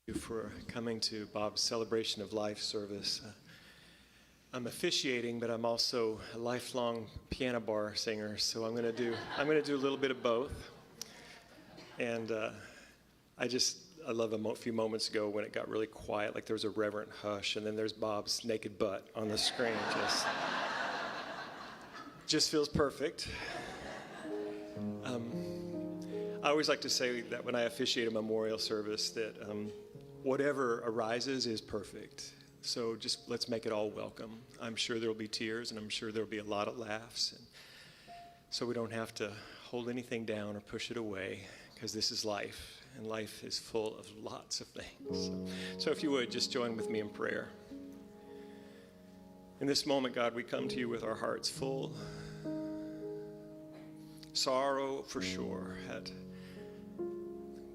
you for coming to Bob's Celebration of Life service. I'm officiating, but I'm also a lifelong piano bar singer, so I'm going to do a little bit of both. And I love a few moments ago when it got really quiet, like there was a reverent hush, and then there's Bob's naked butt on the screen. Just feels perfect. I always like to say that when I officiate a memorial service that whatever arises is perfect. So just let's make it all welcome. I'm sure there'll be tears, and I'm sure there'll be a lot of laughs. And so we don't have to hold anything down or push it away, because this is life, and life is full of lots of things. So if you would, just join with me in prayer. In this moment, God, we come to you with our hearts full. Sorrow for sure at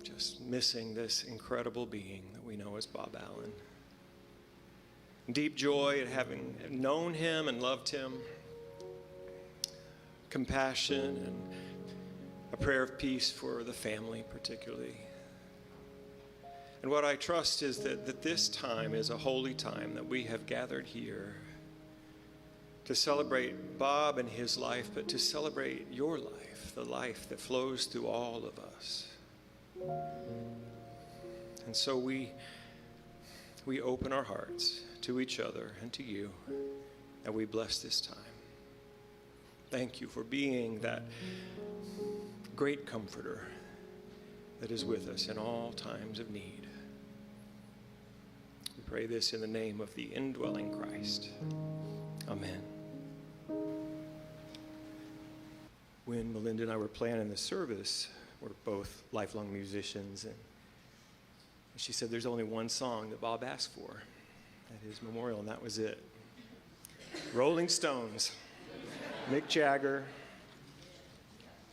just missing this incredible being that we know as Bob Allen. Deep joy at having known him and loved him. Compassion and a prayer of peace for the family particularly. And what I trust is that this time is a holy time that we have gathered here to celebrate Bob and his life, but to celebrate your life, the life that flows through all of us. And so we open our hearts to each other and to you, and we bless this time. Thank you for being that great comforter that is with us in all times of need. We pray this in the name of the indwelling Christ. Amen. When Melinda and I were planning the service, we're both lifelong musicians, and she said there's only one song that Bob asked for at his memorial, and that was it. Rolling Stones, Mick Jagger,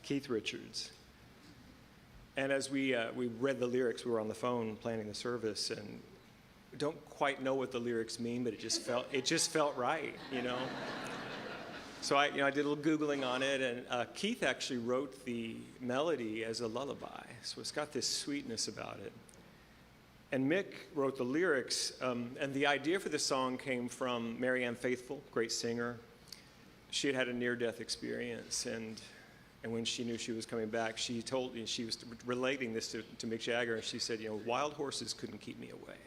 Keith Richards. And as we read the lyrics, we were on the phone planning the service, and we don't quite know what the lyrics mean, but it just felt right, you know. So I did a little Googling on it, and Keith actually wrote the melody as a lullaby, so it's got this sweetness about it. And Mick wrote the lyrics, and the idea for the song came from Marianne Faithfull, great singer. She had a near-death experience, and when she knew she was coming back, she told me, she was relating this to Mick Jagger, and she said, wild horses couldn't keep me away.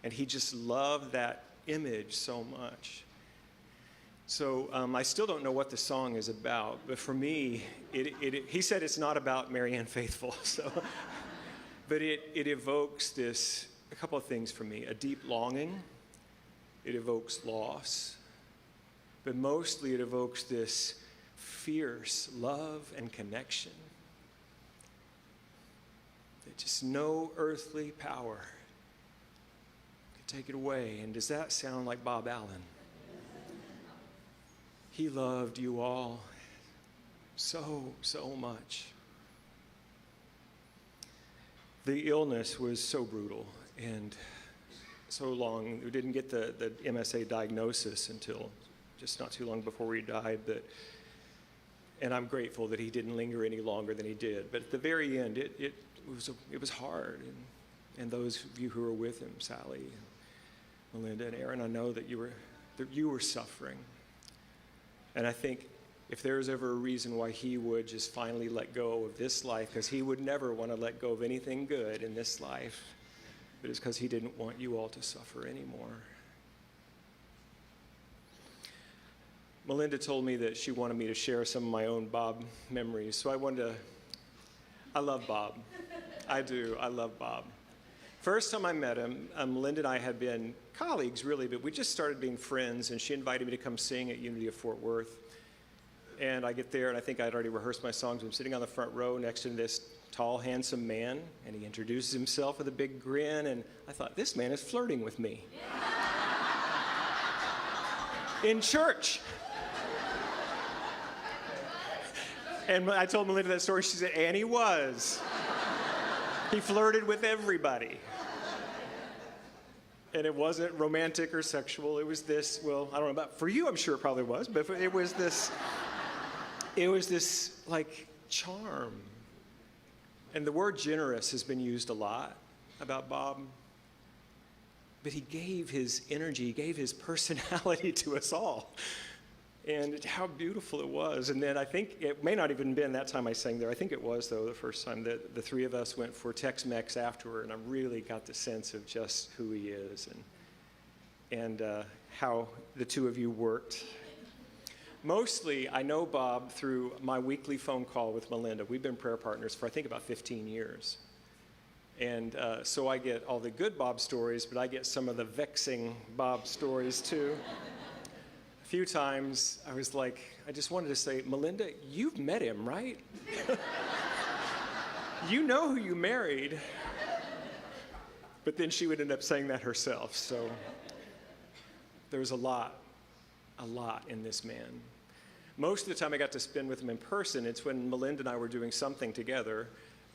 And he just loved that image so much. So I still don't know what the song is about, but for me, he said it's not about Marianne Faithfull, so, but it evokes a couple of things for me: a deep longing, it evokes loss, but mostly it evokes this fierce love and connection that just no earthly power can take it away. And does that sound like Bob Allen? He loved you all so, so much. The illness was so brutal and so long. We didn't get the MSA diagnosis until just not too long before he died. And I'm grateful that he didn't linger any longer than he did. But at the very end, it was hard. And those of you who were with him, Sally, Melinda, and Erin, I know that you were suffering. And I think if there's ever a reason why he would just finally let go of this life, because he would never want to let go of anything good in this life, but it's because he didn't want you all to suffer anymore. Melinda told me that she wanted me to share some of my own Bob memories, so I love Bob. I do, I love Bob. First time I met him, Melinda and I had been colleagues, really, but we just started being friends, and she invited me to come sing at Unity of Fort Worth. And I get there, and I think I'd already rehearsed my songs. I'm sitting on the front row next to this tall, handsome man, and he introduces himself with a big grin, and I thought, this man is flirting with me. In church. And I told Melinda that story. She said, and he was. He flirted with everybody. And it wasn't romantic or sexual. It was this, well, I don't know about, for you I'm sure it probably was, but it was this like charm. And the word generous has been used a lot about Bob. but he gave his energy, gave his personality to us all. And how beautiful it was. And then I think it may not even been that time I sang there. I think it was, though, the first time that the three of us went for Tex-Mex afterward, and I really got the sense of just who he is and how the two of you worked. Mostly, I know Bob through my weekly phone call with Melinda. We've been prayer partners for, I think, about 15 years. And so I get all the good Bob stories, but I get some of the vexing Bob stories, too. A few times, I was like, I just wanted to say, Melinda, you've met him, right? You know who you married. But then she would end up saying that herself. So there's a lot in this man. Most of the time I got to spend with him in person, it's when Melinda and I were doing something together.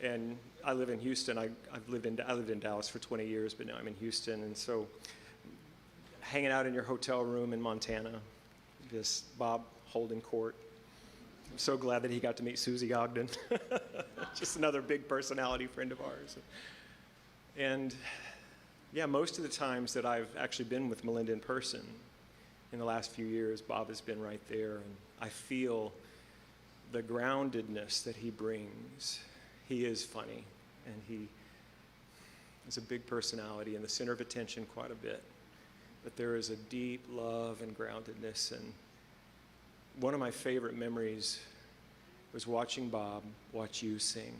And I live in Houston. I lived in Dallas for 20 years, but now I'm in Houston. And so hanging out in your hotel room in Montana, just Bob holding court. I'm so glad that he got to meet Susie Ogden. Just another big personality friend of ours. And yeah, most of the times that I've actually been with Melinda in person in the last few years, Bob has been right there. And I feel the groundedness that he brings. He is funny, and he is a big personality and the center of attention quite a bit. But there is a deep love and groundedness. And one of my favorite memories was watching Bob watch you sing.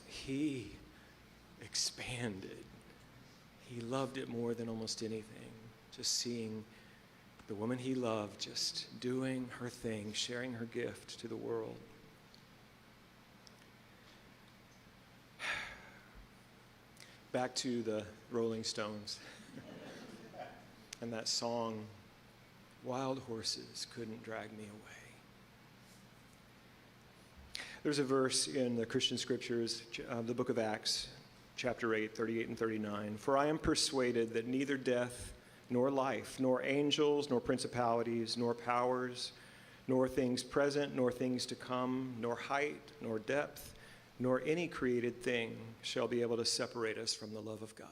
He expanded. He loved it more than almost anything. Just seeing the woman he loved just doing her thing, sharing her gift to the world. Back to the Rolling Stones and that song, Wild Horses Couldn't Drag Me Away. There's a verse in the Christian scriptures, the book of Acts, chapter 8, 38 and 39. For I am persuaded that neither death nor life, nor angels, nor principalities, nor powers, nor things present, nor things to come, nor height, nor depth, nor any created thing shall be able to separate us from the love of God.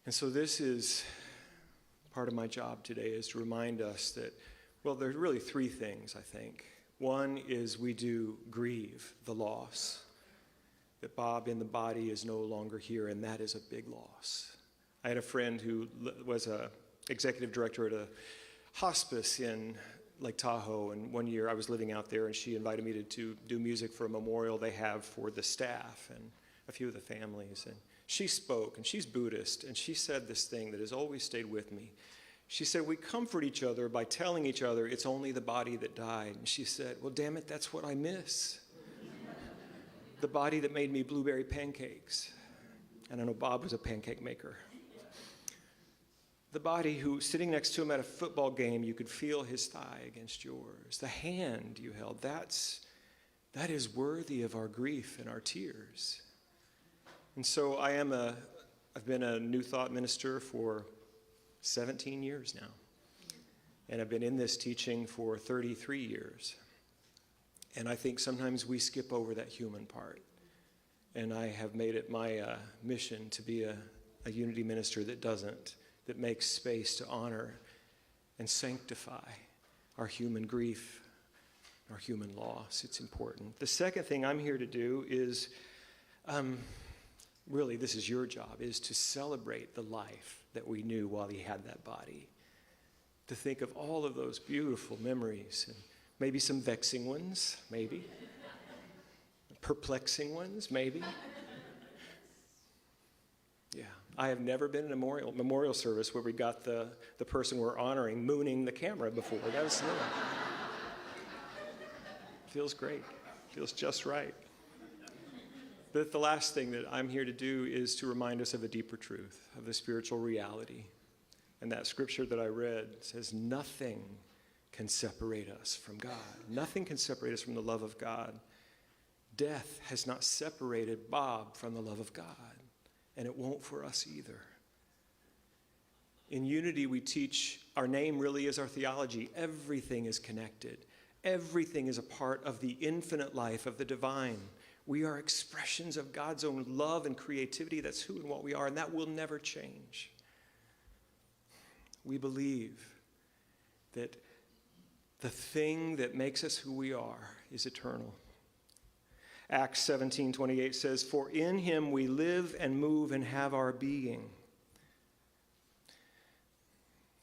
And so this is part of my job today, is to remind us that, well, there's really three things, I think. One is we do grieve the loss, that Bob in the body is no longer here, and that is a big loss. I had a friend who was an executive director at a hospice in Lake Tahoe, and one year I was living out there, and she invited me to do music for a memorial they have for the staff and a few of the families. And she spoke, and she's Buddhist, and she said this thing that has always stayed with me. She said, we comfort each other by telling each other it's only the body that died. And she said, well, damn it, that's what I miss. The body that made me blueberry pancakes. And I know Bob was a pancake maker. The body who, sitting next to him at a football game, you could feel his thigh against yours. The hand you held, that is worthy of our grief and our tears. And so I've been a New Thought minister for 17 years now. And I've been in this teaching for 33 years. And I think sometimes we skip over that human part. And I have made it my mission to be a unity minister that makes space to honor and sanctify our human grief, our human loss. It's important. The second thing I'm here to do is, really this is your job, is to celebrate the life that we knew while he had that body. To think of all of those beautiful memories, and maybe some vexing ones, maybe. Perplexing ones, maybe. Yeah. I have never been in a memorial service where we got the person we're honoring mooning the camera before. That was new. Feels great. Feels just right. But the last thing that I'm here to do is to remind us of a deeper truth, of the spiritual reality. And that scripture that I read says, nothing can separate us from God. Nothing can separate us from the love of God. Death has not separated Bob from the love of God. And it won't for us either. In unity, we teach our name really is our theology. Everything is connected. Everything is a part of the infinite life of the divine. We are expressions of God's own love and creativity. That's who and what we are, and that will never change. We believe that the thing that makes us who we are is eternal. Acts 17:28 says, "For in him we live and move and have our being."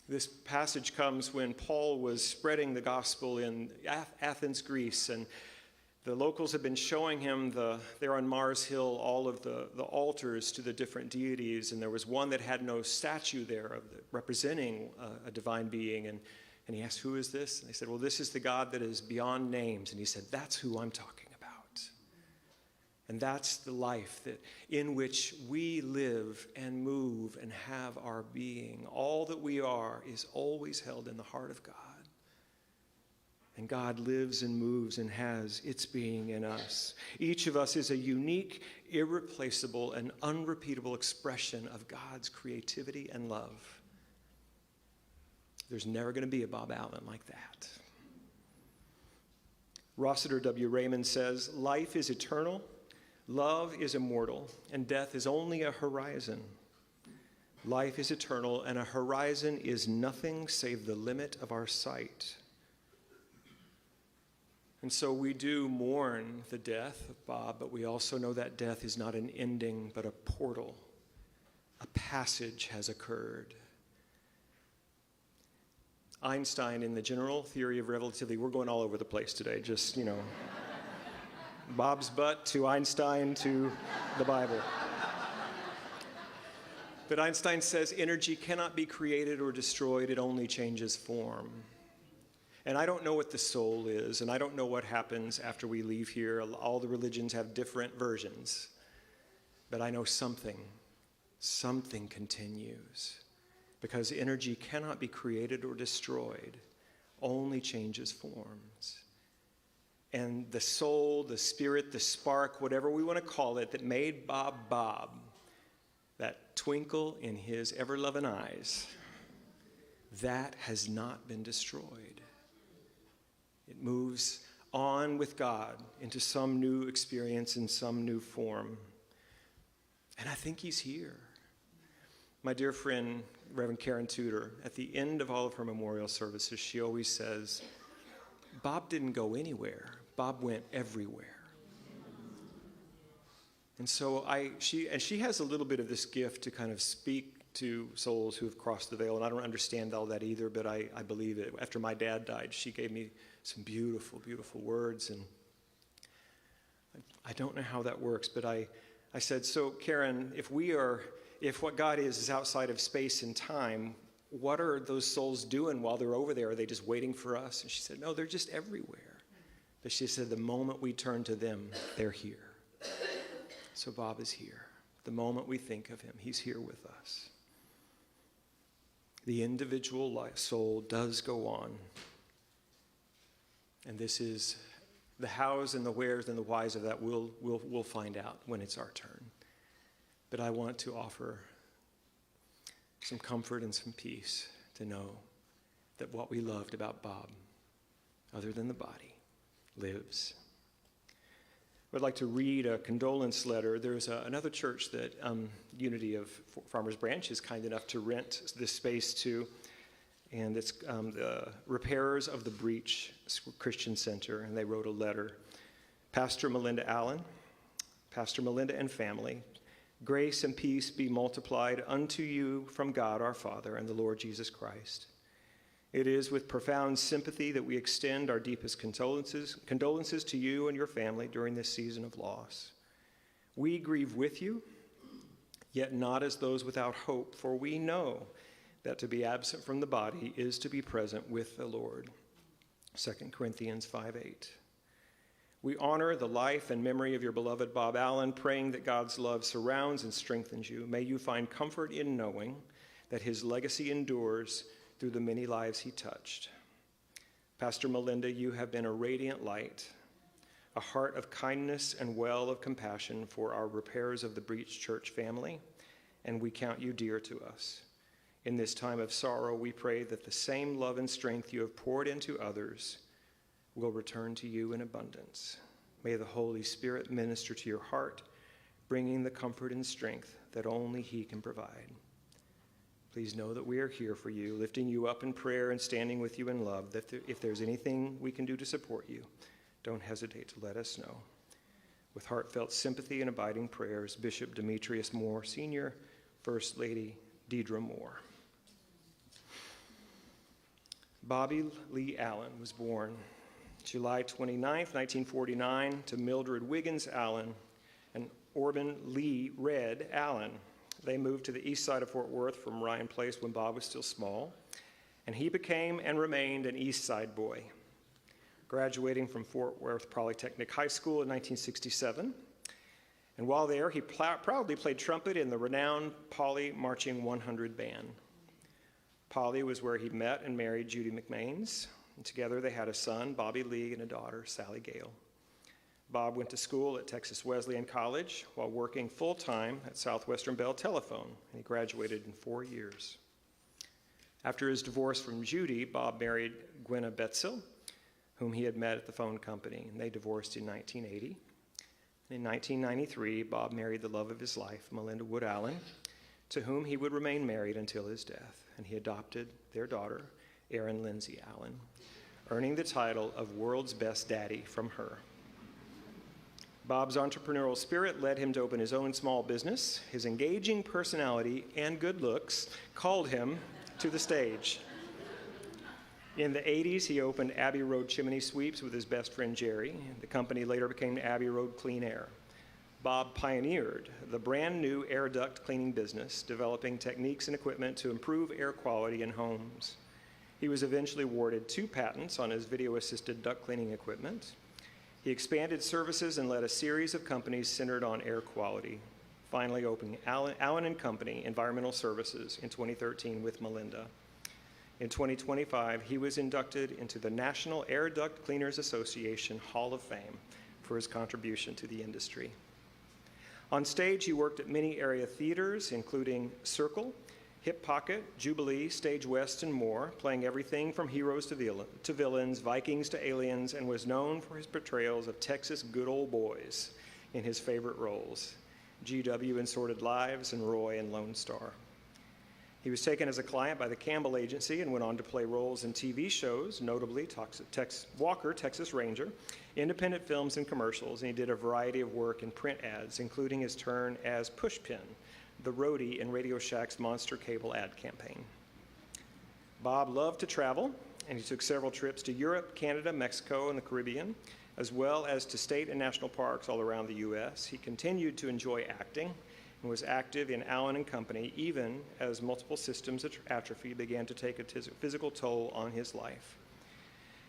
This passage comes when Paul was spreading the gospel in Athens, Greece, and the locals had been showing him there on Mars Hill all of the altars to the different deities, and there was one that had no statue there representing a divine being, and he asked, "Who is this?" And they said, "Well, this is the God that is beyond names." And he said, "That's who I'm talking about." And that's the life in which we live and move and have our being. All that we are is always held in the heart of God. And God lives and moves and has its being in us. Each of us is a unique, irreplaceable, and unrepeatable expression of God's creativity and love. There's never going to be a Bob Allen like that. Rossiter W. Raymond says, "Life is eternal, love is immortal, and death is only a horizon. Life is eternal, and a horizon is nothing save the limit of our sight." And so we do mourn the death of Bob, but we also know that death is not an ending, but a portal. A passage has occurred. Einstein, in the general theory of relativity, we're going all over the place today, just, Bob's butt to Einstein to the Bible. But Einstein says energy cannot be created or destroyed, it only changes form. And I don't know what the soul is, and I don't know what happens after we leave here. All the religions have different versions. But I know something continues. Because energy cannot be created or destroyed, only changes forms. And the soul, the spirit, the spark, whatever we want to call it, that made Bob Bob, that twinkle in his ever-loving eyes, that has not been destroyed. It moves on with God into some new experience in some new form. And I think he's here. My dear friend, Reverend Karen Tudor, at the end of all of her memorial services, she always says, "Bob didn't go anywhere. Bob went everywhere." And so she has a little bit of this gift to kind of speak to souls who have crossed the veil, and I don't understand all that either, but I believe it. After my dad died, she gave me some beautiful, beautiful words, and I don't know how that works, but I said, "So Karen, if what God is outside of space and time, what are those souls doing while they're over there? Are they just waiting for us?" And she said, "No, they're just everywhere." But she said, the moment we turn to them, they're here. So Bob is here. The moment we think of him, he's here with us. The individual soul does go on. And this is the hows and the wheres and the whys of that we'll find out when it's our turn. But I want to offer some comfort and some peace to know that what we loved about Bob, other than the body, lives. I'd like to read a condolence letter. There's another church that Unity of Farmers Branch is kind enough to rent this space to, and it's the Repairers of the Breach Christian Center, and they wrote a letter. Pastor Melinda Allen, Pastor Melinda and family, grace and peace be multiplied unto you from God our Father and the Lord Jesus Christ. It is with profound sympathy that we extend our deepest condolences to you and your family during this season of loss. We grieve with you, yet not as those without hope, for we know that to be absent from the body is to be present with the Lord. 2 Corinthians 5:8. We honor the life and memory of your beloved Bob Allen, praying that God's love surrounds and strengthens you. May you find comfort in knowing that his legacy endures through the many lives he touched. Pastor Melinda, you have been a radiant light, a heart of kindness and well of compassion for our Repairers of the Breach church family, and we count you dear to us. In this time of sorrow, we pray that the same love and strength you have poured into others will return to you in abundance. May the Holy Spirit minister to your heart, bringing the comfort and strength that only He can provide. Please know that we are here for you, lifting you up in prayer and standing with you in love. That if there's anything we can do to support you, don't hesitate to let us know. With heartfelt sympathy and abiding prayers, Bishop Demetrius Moore, Sr., First Lady Deidre Moore. Bobby Lee Allen was born July 29, 1949, to Mildred Wiggins Allen and Orban Lee Red Allen. They moved to the east side of Fort Worth from Ryan Place when Bob was still small, and he became and remained an east side boy, graduating from Fort Worth Polytechnic High School in 1967. And while there, he proudly played trumpet in the renowned Poly Marching 100 band. Poly was where he met and married Judy McMaines, and together they had a son, Bobby Lee, and a daughter, Sally Gail. Bob went to school at Texas Wesleyan College while working full-time at Southwestern Bell Telephone, and he graduated in 4 years. After his divorce from Judy, Bob married Gwenna Betsill, whom he had met at the phone company, and they divorced in 1980. In 1993, Bob married the love of his life, Melinda Wood Allen, to whom he would remain married until his death, and he adopted their daughter, Erin Lindsay Allen, earning the title of World's Best Daddy from her. Bob's entrepreneurial spirit led him to open his own small business. His engaging personality and good looks called him to the stage. In the 80s, he opened Abbey Road Chimney Sweeps with his best friend Jerry. The company later became Abbey Road Clean Air. Bob pioneered the brand new air duct cleaning business, developing techniques and equipment to improve air quality in homes. He was eventually awarded 2 patents on his video-assisted duct cleaning equipment. He expanded services and led a series of companies centered on air quality, finally opening Allen & Company Environmental Services in 2013 with Melinda. In 2025, he was inducted into the National Air Duct Cleaners Association Hall of Fame for his contribution to the industry. On stage, he worked at many area theaters, including Circle, Hip Pocket, Jubilee, Stage West, and more, playing everything from heroes to villains, Vikings to aliens, and was known for his portrayals of Texas good old boys in his favorite roles, G.W. in Sordid Lives and Roy in Lone Star. He was taken as a client by the Campbell Agency and went on to play roles in TV shows, notably Walker, Texas Ranger, independent films and commercials, and he did a variety of work in print ads, including his turn as Pushpin, the roadie in Radio Shack's Monster Cable ad campaign. Bob loved to travel, and he took several trips to Europe, Canada, Mexico, and the Caribbean, as well as to state and national parks all around the U.S. He continued to enjoy acting and was active in Allen & Company even as multiple systems atrophy began to take a physical toll on his life.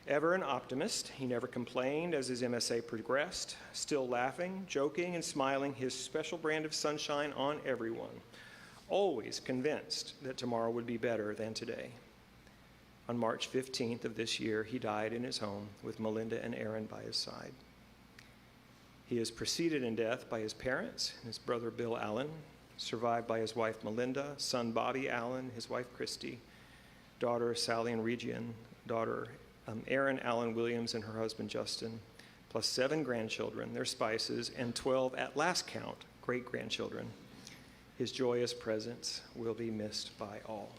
Ever an optimist, he never complained as his MSA progressed, still laughing, joking, and smiling his special brand of sunshine on everyone, always convinced that tomorrow would be better than today. On March 15th of this year, he died in his home with Melinda and Erin by his side. He is preceded in death by his parents, his brother Bill Allen, survived by his wife Melinda, son Bobby Allen, his wife Christy, daughter Sally and Region, daughter Erin Allen Williams and her husband Justin, plus 7 grandchildren, their spouses, and 12 at last count great-grandchildren. His joyous presence will be missed by all.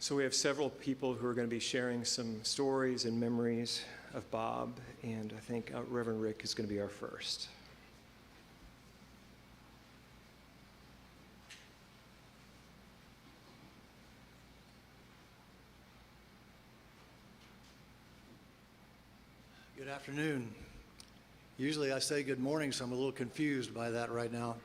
So we have several people who are going to be sharing some stories and memories of Bob, and I think Reverend Rick is going to be our first. Good afternoon. Usually I say good morning, so I'm a little confused by that right now.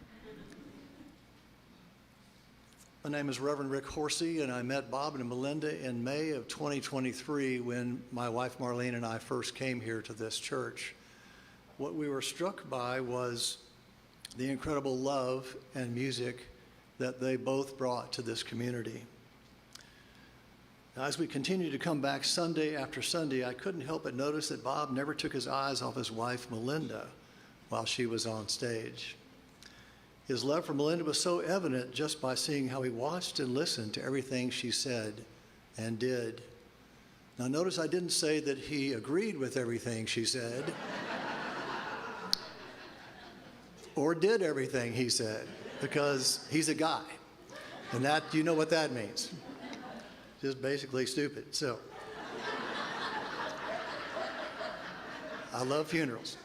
My name is Reverend Rick Horsey, and I met Bob and Melinda in May of 2023 when my wife Marlene and I first came here to this church. What we were struck by was the incredible love and music that they both brought to this community. Now, as we continued to come back Sunday after Sunday, I couldn't help but notice that Bob never took his eyes off his wife, Melinda, while she was on stage. His love for Melinda was so evident just by seeing how he watched and listened to everything she said and did. Now, notice I didn't say that he agreed with everything she said or did everything he said, because he's a guy. And that, you know what that means. Just basically stupid. So, I love funerals.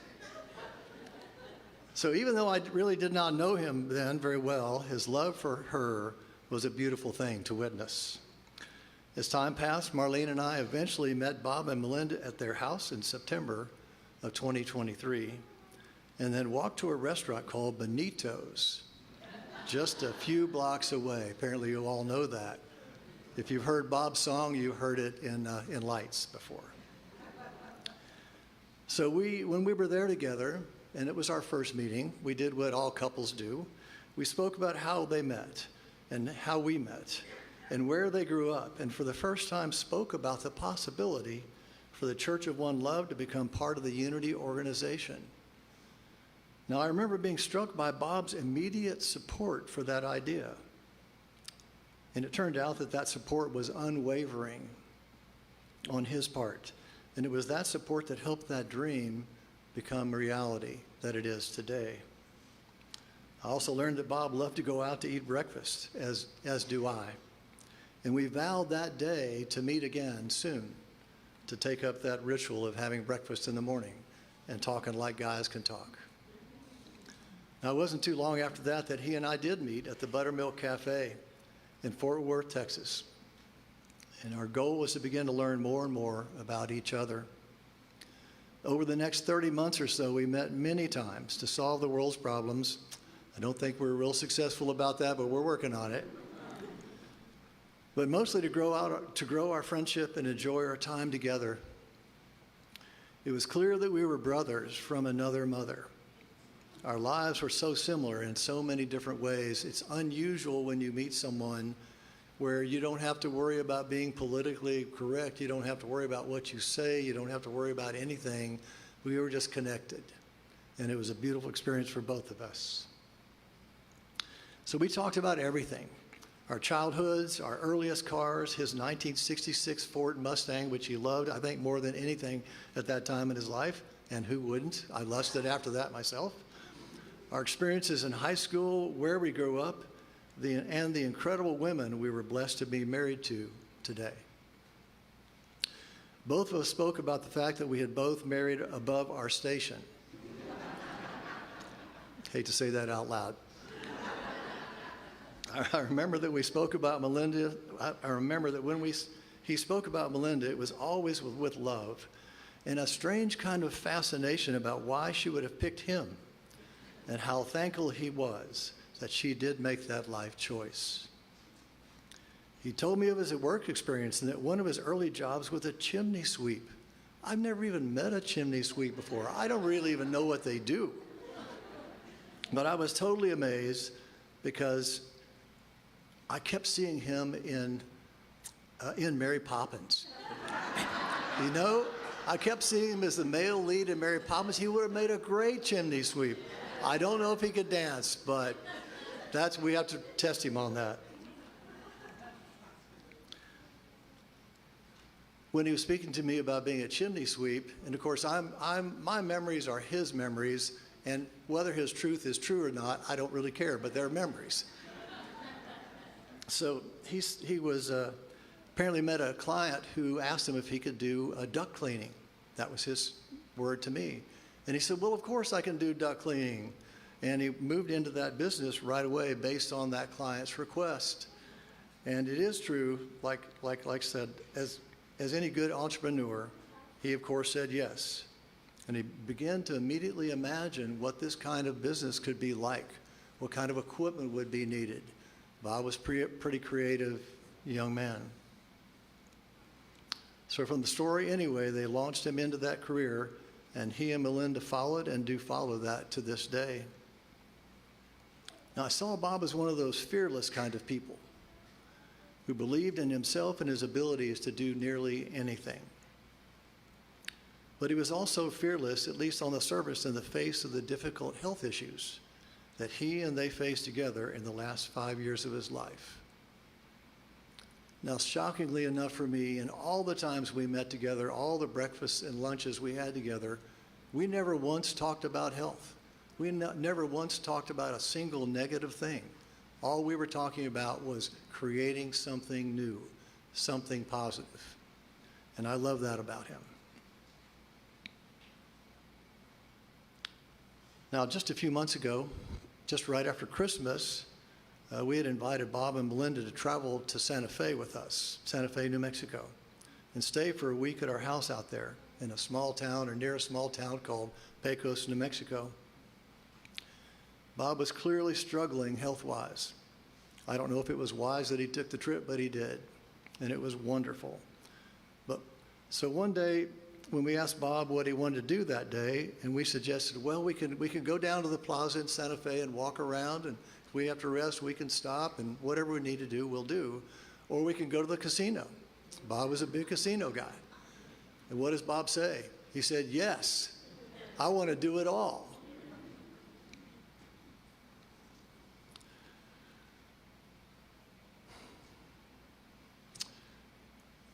So even though I really did not know him then very well, his love for her was a beautiful thing to witness. As time passed, Marlene and I eventually met Bob and Melinda at their house in September of 2023, and then walked to a restaurant called Benito's, just a few blocks away. Apparently you all know that. If you've heard Bob's song, you heard it in Lights before. So when we were there together, and it was our first meeting, we did what all couples do. We spoke about how they met and how we met and where they grew up, and for the first time spoke about the possibility for the Church of One Love to become part of the Unity organization. Now, I remember being struck by Bob's immediate support for that idea. And it turned out that that support was unwavering on his part. And it was that support that helped that dream become reality that it is today. I also learned that Bob loved to go out to eat breakfast, as do I. And we vowed that day to meet again soon, to take up that ritual of having breakfast in the morning and talking like guys can talk. Now, it wasn't too long after that he and I did meet at the Buttermilk Cafe in Fort Worth, Texas. And our goal was to begin to learn more and more about each other. Over the next 30 months or so, we met many times to solve the world's problems. I don't think we're real successful about that, but we're working on it. But mostly to grow our friendship and enjoy our time together. It was clear that we were brothers from another mother. Our lives were so similar in so many different ways. It's unusual when you meet someone where you don't have to worry about being politically correct. You don't have to worry about what you say. You don't have to worry about anything. We were just connected. And it was a beautiful experience for both of us. So we talked about everything. Our childhoods, our earliest cars, his 1966 Ford Mustang, which he loved, I think, more than anything at that time in his life. And who wouldn't? I lusted after that myself. Our experiences in high school, where we grew up, and the incredible women we were blessed to be married to today. Both of us spoke about the fact that we had both married above our station. Hate to say that out loud. I remember that we spoke about Melinda. I remember that when he spoke about Melinda, it was always with love and a strange kind of fascination about why she would have picked him and how thankful he was that she did make that life choice. He told me of his work experience and that one of his early jobs was a chimney sweep. I've never even met a chimney sweep before. I don't really even know what they do. But I was totally amazed because I kept seeing him in Mary Poppins. You know, I kept seeing him as the male lead in Mary Poppins. He would have made a great chimney sweep. I don't know if he could dance, but we have to test him on that. When he was speaking to me about being a chimney sweep, and of course my memories are his memories, and whether his truth is true or not, I don't really care, but they're memories. So he was apparently met a client who asked him if he could do duct cleaning. That was his word to me. And he said, well, of course I can do duct cleaning. And he moved into that business right away based on that client's request. And it is true, like I said, as any good entrepreneur, he of course said yes. And he began to immediately imagine what this kind of business could be like, what kind of equipment would be needed. Bob was a pretty creative young man. So from the story anyway, they launched him into that career, and he and Melinda followed and do follow that to this day. Now, I saw Bob as one of those fearless kind of people who believed in himself and his abilities to do nearly anything. But he was also fearless, at least on the surface, in the face of the difficult health issues that he and they faced together in the last 5 years of his life. Now, shockingly enough for me, in all the times we met together, all the breakfasts and lunches we had together, we never once talked about health. We never once talked about a single negative thing. All we were talking about was creating something new, something positive. And I love that about him. Now, just a few months ago, just right after Christmas, we had invited Bob and Melinda to travel to Santa Fe with us, Santa Fe, New Mexico, and stay for a week at our house out there in a small town or near a small town called Pecos, New Mexico. Bob was clearly struggling health-wise. I don't know if it was wise that he took the trip, but he did, and it was wonderful. So one day, when we asked Bob what he wanted to do that day, and we suggested, well, we can go down to the plaza in Santa Fe and walk around, and if we have to rest, we can stop, and whatever we need to do, we'll do. Or we can go to the casino. Bob was a big casino guy. And what does Bob say? He said, yes, I want to do it all.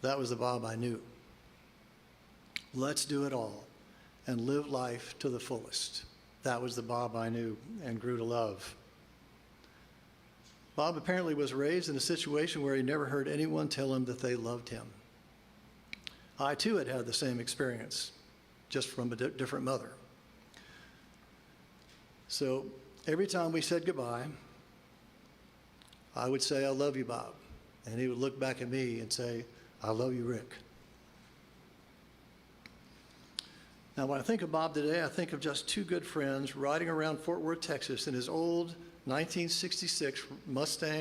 That was the Bob I knew. Let's do it all and live life to the fullest. That was the Bob I knew and grew to love. Bob apparently was raised in a situation where he never heard anyone tell him that they loved him. I too had had the same experience, just from a different mother. So every time we said goodbye, I would say, I love you, Bob. And he would look back at me and say, I love you, Rick. Now, when I think of Bob today, I think of just two good friends riding around Fort Worth, Texas in his old 1966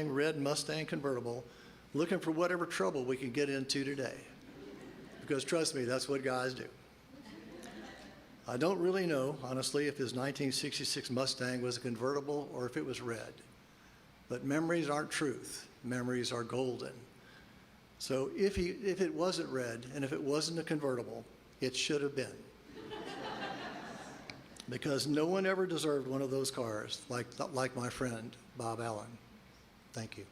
red Mustang convertible, looking for whatever trouble we can get into today. Because trust me, that's what guys do. I don't really know, honestly, if his 1966 Mustang was a convertible or if it was red. But memories aren't truth. Memories are golden. So if it wasn't red and if it wasn't a convertible, it should have been. Because no one ever deserved one of those cars like my friend, Bob Allen. Thank you.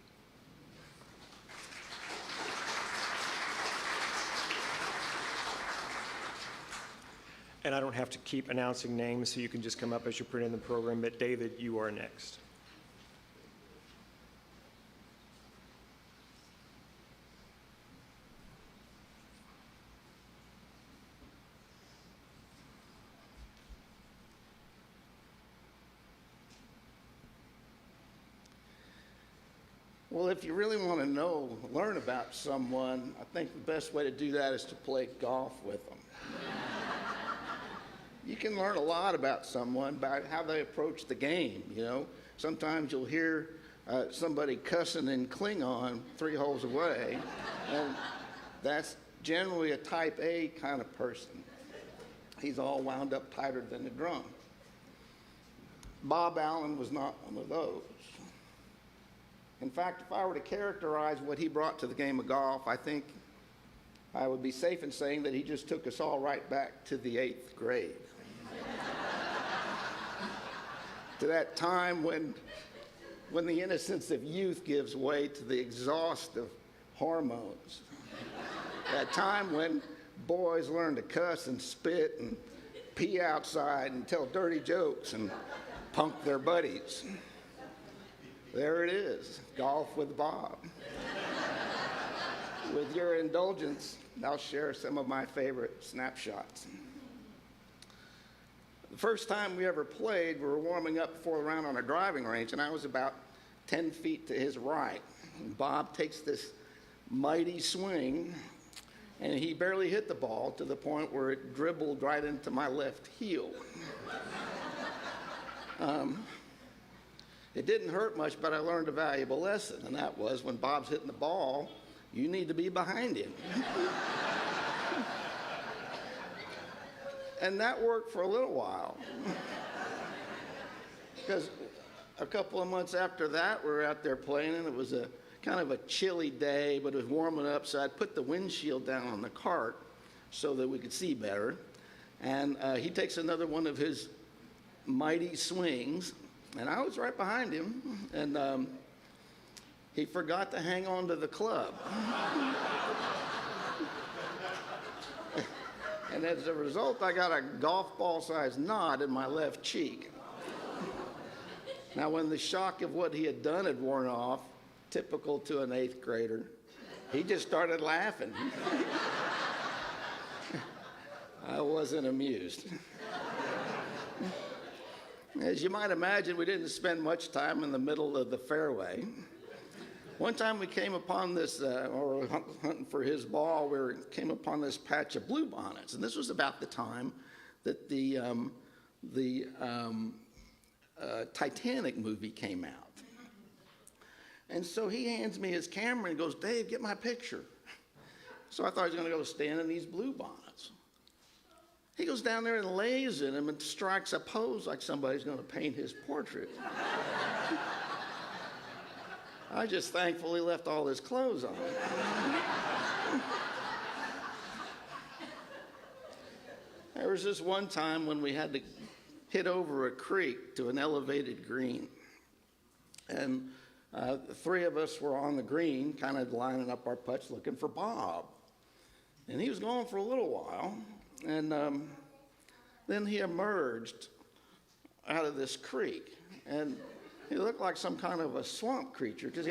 And I don't have to keep announcing names, so you can just come up as you print in the program. But David, you are next. Well, if you really want to learn about someone, I think the best way to do that is to play golf with them. You can learn a lot about someone by how they approach the game, you know. Sometimes you'll hear somebody cussing in Klingon 3 holes away, and that's generally a type A kind of person. He's all wound up tighter than a drum. Bob Allen was not one of those. In fact, if I were to characterize what he brought to the game of golf, I think I would be safe in saying that he just took us all right back to the 8th grade. To that time when the innocence of youth gives way to the exhaust of hormones. That time when boys learn to cuss and spit and pee outside and tell dirty jokes and punk their buddies. There it is, golf with Bob. With your indulgence, I'll share some of my favorite snapshots. The first time we ever played, we were warming up before the round on a driving range, and I was about 10 feet to his right. And Bob takes this mighty swing, and he barely hit the ball to the point where it dribbled right into my left heel. It didn't hurt much, but I learned a valuable lesson, and that was when Bob's hitting the ball, you need to be behind him. And that worked for a little while. Because a couple of months after that, we were out there playing, and it was a kind of a chilly day, but it was warming up, so I'd put the windshield down on the cart so that we could see better. And he takes another one of his mighty swings, And I was right behind him, and he forgot to hang on to the club. And as a result, I got a golf ball-sized knot in my left cheek. Now, when the shock of what he had done had worn off, typical to an 8th grader, he just started laughing. I wasn't amused. As you might imagine, we didn't spend much time in the middle of the fairway. One time we came upon this, or hunting for his ball, we came upon this patch of bluebonnets. And this was about the time that the Titanic movie came out. And so he hands me his camera and goes, "Dave, get my picture." So I thought he was going to go stand in these bluebonnets. He goes down there and lays in them and strikes a pose like somebody's going to paint his portrait. I just thankfully left all his clothes on. There was this one time when we had to hit over a creek to an elevated green. And the three of us were on the green, kind of lining up our putts looking for Bob. And he was gone for a little while. And then he emerged out of this creek. And he looked like some kind of a swamp creature because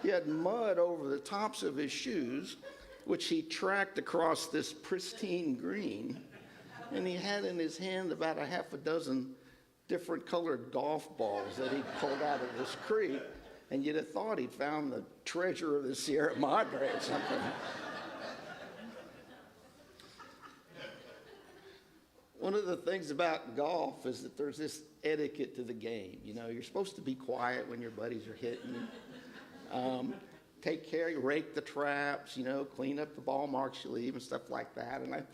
he had mud over the tops of his shoes, which he tracked across this pristine green. And he had in his hand about a half a dozen different colored golf balls that he pulled out of this creek. And you'd have thought he'd found the treasure of the Sierra Madre or something. One of the things about golf is that there's this etiquette to the game. You know, you're supposed to be quiet when your buddies are hitting. Take care, you rake the traps, you know, clean up the ball marks you leave and stuff like that. And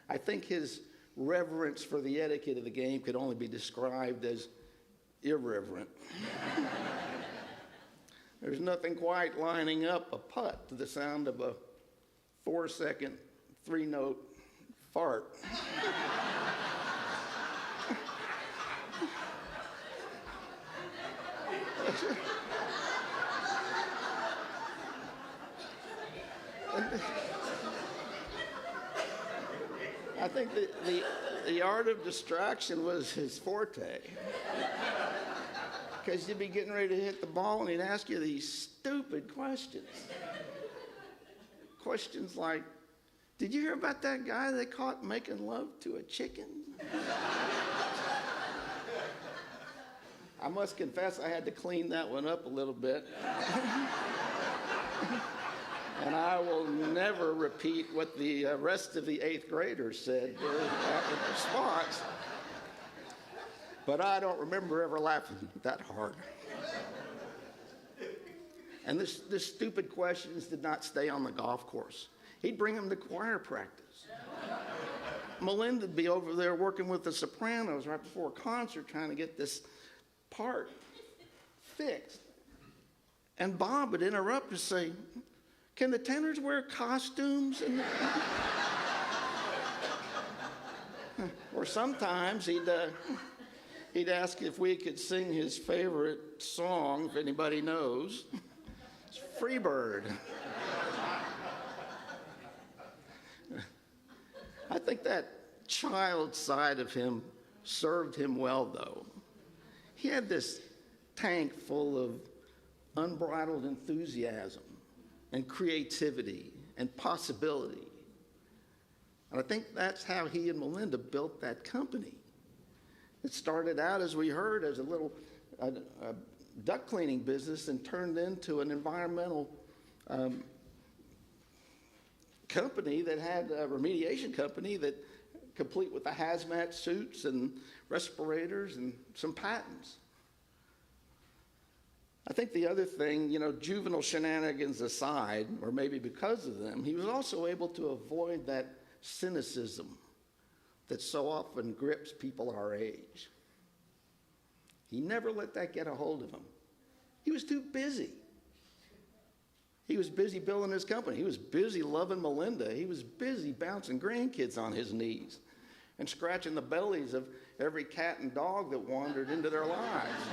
I think his reverence for the etiquette of the game could only be described as irreverent. There's nothing quite lining up a putt to the sound of a 4-second, 3-note fart. I think the art of distraction was his forte. Because you'd be getting ready to hit the ball and he'd ask you these stupid questions. Questions like, "Did you hear about that guy they caught making love to a chicken?" I must confess I had to clean that one up a little bit. And I will never repeat what the rest of the 8th graders said in response. But I don't remember ever laughing that hard. And this stupid questions did not stay on the golf course. He'd bring them to choir practice. Melinda would be over there working with the sopranos right before a concert trying to get this part fixed. And Bob would interrupt and say, "Can the tenors wear costumes?" Or sometimes he'd ask if we could sing his favorite song, if anybody knows. It's Freebird. I think that child side of him served him well, though. He had this tank full of unbridled enthusiasm and creativity and possibility. And I think that's how he and Melinda built that company. It started out, as we heard, as a little duck cleaning business and turned into an environmental company that had a remediation company that complete with the hazmat suits and respirators and some patents. I think the other thing, you know, juvenile shenanigans aside, or maybe because of them, he was also able to avoid that cynicism that so often grips people our age. He never let that get a hold of him. He was too busy. He was busy building his company. He was busy loving Melinda. He was busy bouncing grandkids on his knees and scratching the bellies of every cat and dog that wandered into their lives.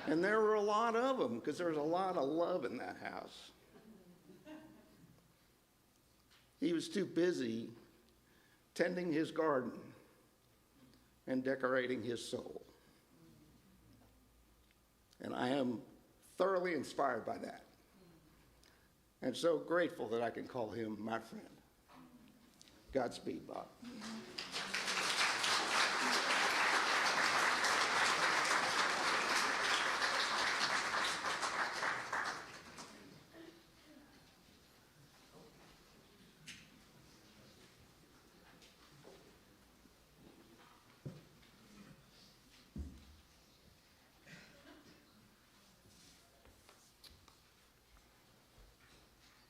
And there were a lot of them, because there was a lot of love in that house. He was too busy tending his garden and decorating his soul. And I am thoroughly inspired by that, and so grateful that I can call him my friend. Godspeed, Bob.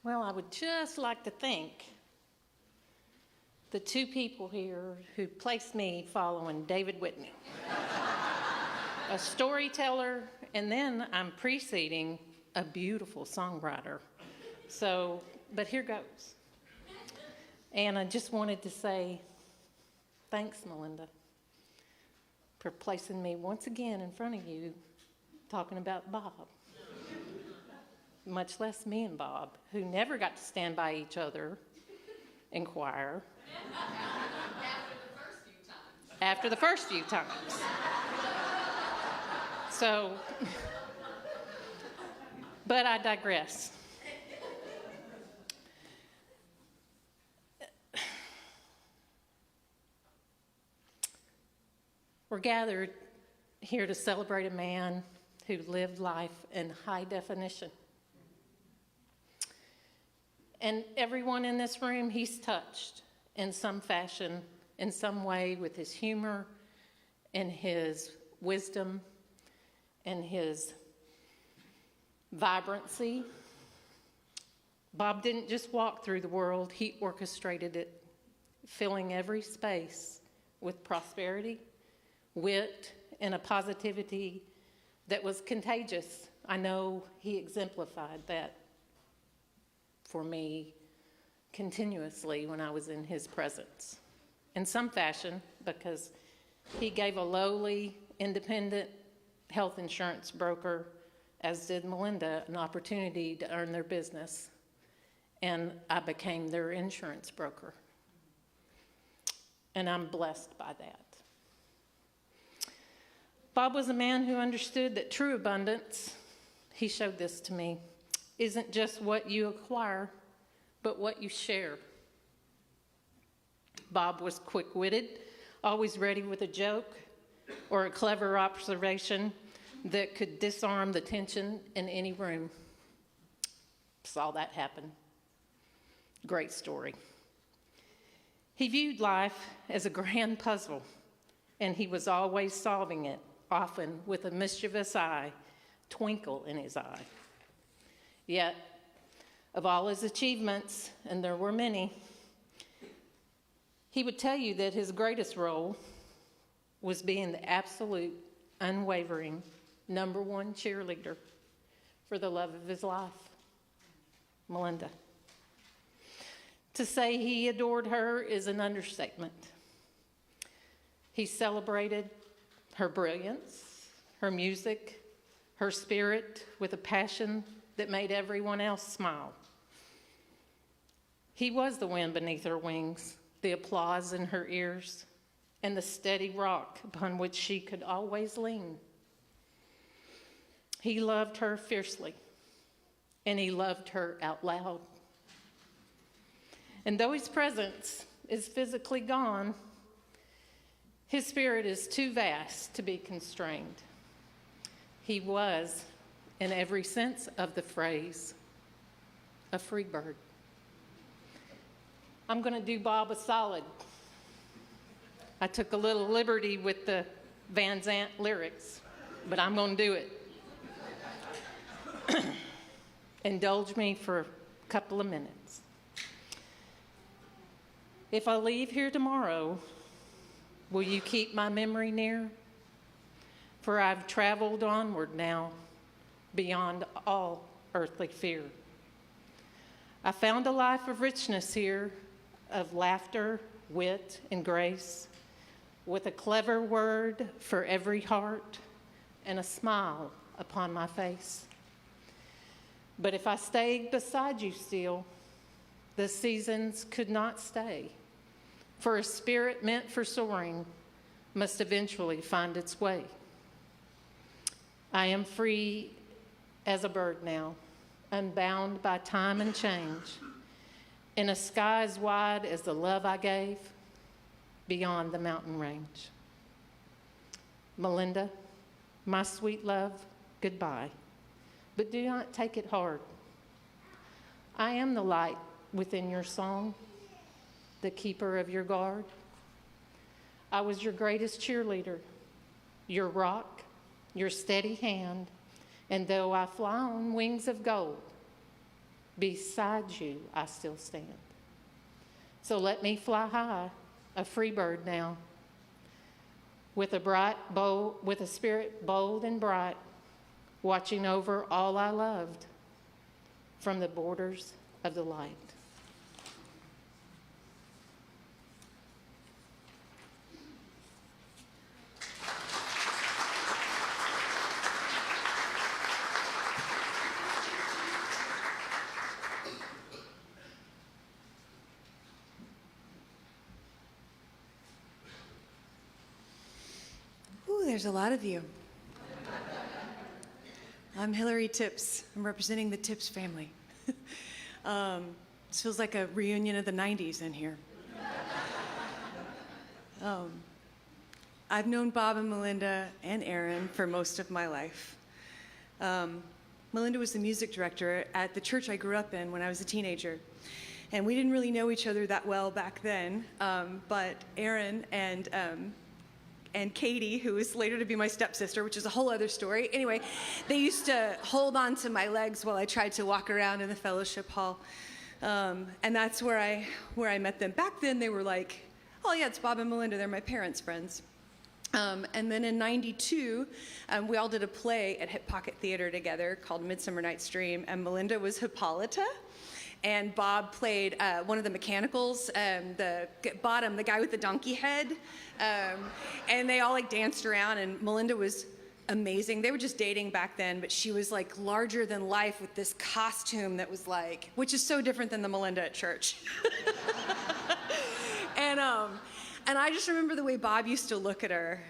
Well, I would just like to thank the two people here who placed me following David Whitney, a storyteller, and then I'm preceding a beautiful songwriter. So, but here goes. And I just wanted to say thanks, Melinda, for placing me once again in front of you talking about Bob. Much less me and Bob, who never got to stand by each other in choir. After the first few times. So, but I digress. We're gathered here to celebrate a man who lived life in high definition. And everyone in this room, he's touched in some fashion, in some way, with his humor and his wisdom and his vibrancy. Bob didn't just walk through the world, he orchestrated it, filling every space with prosperity, wit, and a positivity that was contagious. I know he exemplified that for me continuously when I was in his presence. In some fashion, because he gave a lowly, independent health insurance broker, as did Melinda, an opportunity to earn their business. And I became their insurance broker. And I'm blessed by that. Bob was a man who understood that true abundance, he showed this to me, isn't just what you acquire, but what you share. Bob was quick-witted, always ready with a joke or a clever observation that could disarm the tension in any room. Saw that happen. Great story. He viewed life as a grand puzzle, and he was always solving it, often with a mischievous eye, twinkle in his eye. Yet, of all his achievements, and there were many, he would tell you that his greatest role was being the absolute, unwavering, #1 cheerleader for the love of his life, Melinda. To say he adored her is an understatement. He celebrated her brilliance, her music, her spirit with a passion that made everyone else smile. He was the wind beneath her wings, the applause in her ears, and the steady rock upon which she could always lean. He loved her fiercely, and he loved her out loud. And though his presence is physically gone, his spirit is too vast to be constrained. He was, in every sense of the phrase, a free bird. I'm going to do Bob a solid. I took a little liberty with the Van Zant lyrics, but I'm going to do it. Indulge me for a couple of minutes. If I leave here tomorrow, will you keep my memory near? For I've traveled onward now, beyond all earthly fear. I found a life of richness here, of laughter, wit, and grace, with a clever word for every heart and a smile upon my face. But if I stayed beside you still, the seasons could not stay, for a spirit meant for soaring must eventually find its way. I am free as a bird now, unbound by time and change, in a sky as wide as the love I gave, beyond the mountain range. Melinda, my sweet love, goodbye, but do not take it hard. I am the light within your song, the keeper of your guard. I was your greatest cheerleader, your rock, your steady hand, and though I fly on wings of gold, beside you I still stand. So let me fly high, a free bird now, with a spirit bold and bright, watching over all I loved from the borders of the light. There's a lot of you. I'm Hillary Tips. I'm representing the Tips family. This feels like a reunion of the 90s in here. I've known Bob and Melinda and Erin for most of my life. Melinda was the music director at the church I grew up in when I was a teenager. And we didn't really know each other that well back then, but Erin and Katie, who was later to be my stepsister, which is a whole other story. Anyway, they used to hold on to my legs while I tried to walk around in the fellowship hall. And that's where I met them. Back then, they were like, oh yeah, it's Bob and Melinda, they're my parents' friends. And then in '92, we all did a play at Hip Pocket Theater together called Midsummer Night's Dream, and Melinda was Hippolyta. And Bob played one of the mechanicals, the bottom, the guy with the donkey head. And they all like danced around, and Melinda was amazing. They were just dating back then, but she was like larger than life with this costume that was like, which is so different than the Melinda at church. And I just remember the way Bob used to look at her,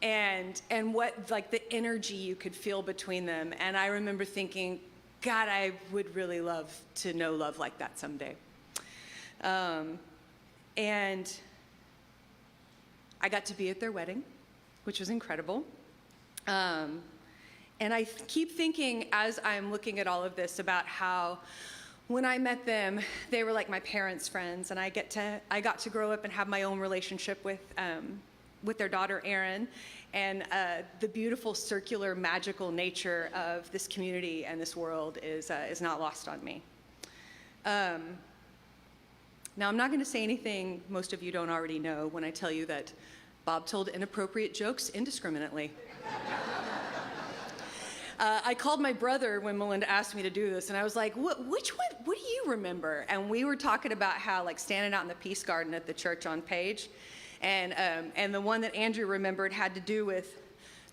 and what like the energy you could feel between them. And I remember thinking, God, I would really love to know love like that someday. And I got to be at their wedding, which was incredible. And I keep thinking as I'm looking at all of this about how when I met them, they were like my parents' friends, and I got to grow up and have my own relationship with their daughter, Erin, and the beautiful circular magical nature of this community and this world is not lost on me. Now, I'm not going to say anything most of you don't already know when I tell you that Bob told inappropriate jokes indiscriminately. I called my brother when Melinda asked me to do this, and I was like, what do you remember? And we were talking about how, like, standing out in the Peace Garden at the church on Page, and the one that Andrew remembered had to do with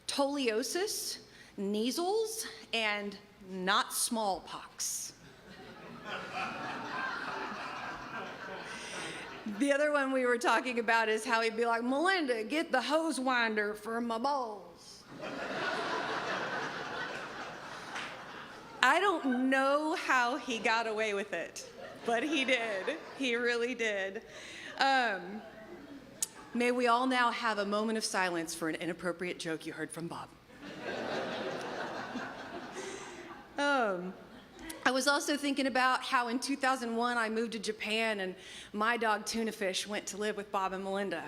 scoliosis, measles, and not smallpox. The other one we were talking about is how he'd be like, Melinda, get the hose winder for my balls. I don't know how he got away with it, but he did. He really did. May we all now have a moment of silence for an inappropriate joke you heard from Bob. I was also thinking about how in 2001 I moved to Japan and my dog Tuna Fish went to live with Bob and Melinda.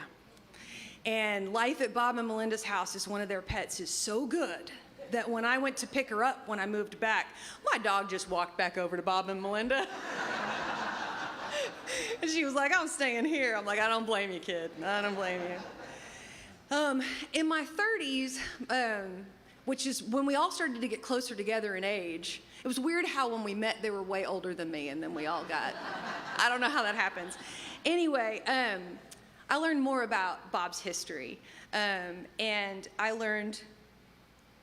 And life at Bob and Melinda's house as one of their pets is so good that when I went to pick her up when I moved back, my dog just walked back over to Bob and Melinda. And she was like, I'm staying here. I'm like, I don't blame you, kid. I don't blame you. In my 30s, which is when we all started to get closer together in age, it was weird how when we met, they were way older than me, and then we all got, I don't know how that happens. Anyway, I learned more about Bob's history, and I learned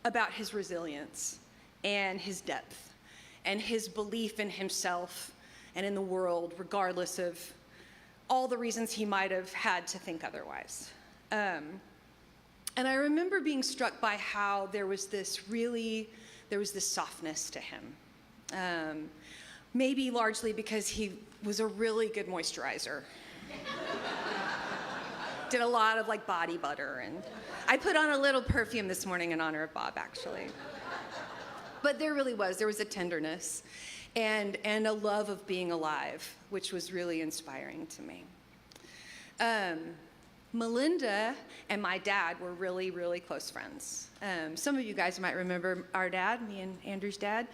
about his resilience and his depth and his belief in himself and in the world, regardless of all the reasons he might have had to think otherwise. And I remember being struck by how there was this softness to him. Maybe largely because he was a really good moisturizer. Did a lot of like body butter, and I put on a little perfume this morning in honor of Bob, actually. But there was a tenderness and a love of being alive, which was really inspiring to me. Melinda and my dad were really, really close friends. Some of you guys might remember our dad, me and Andrew's dad.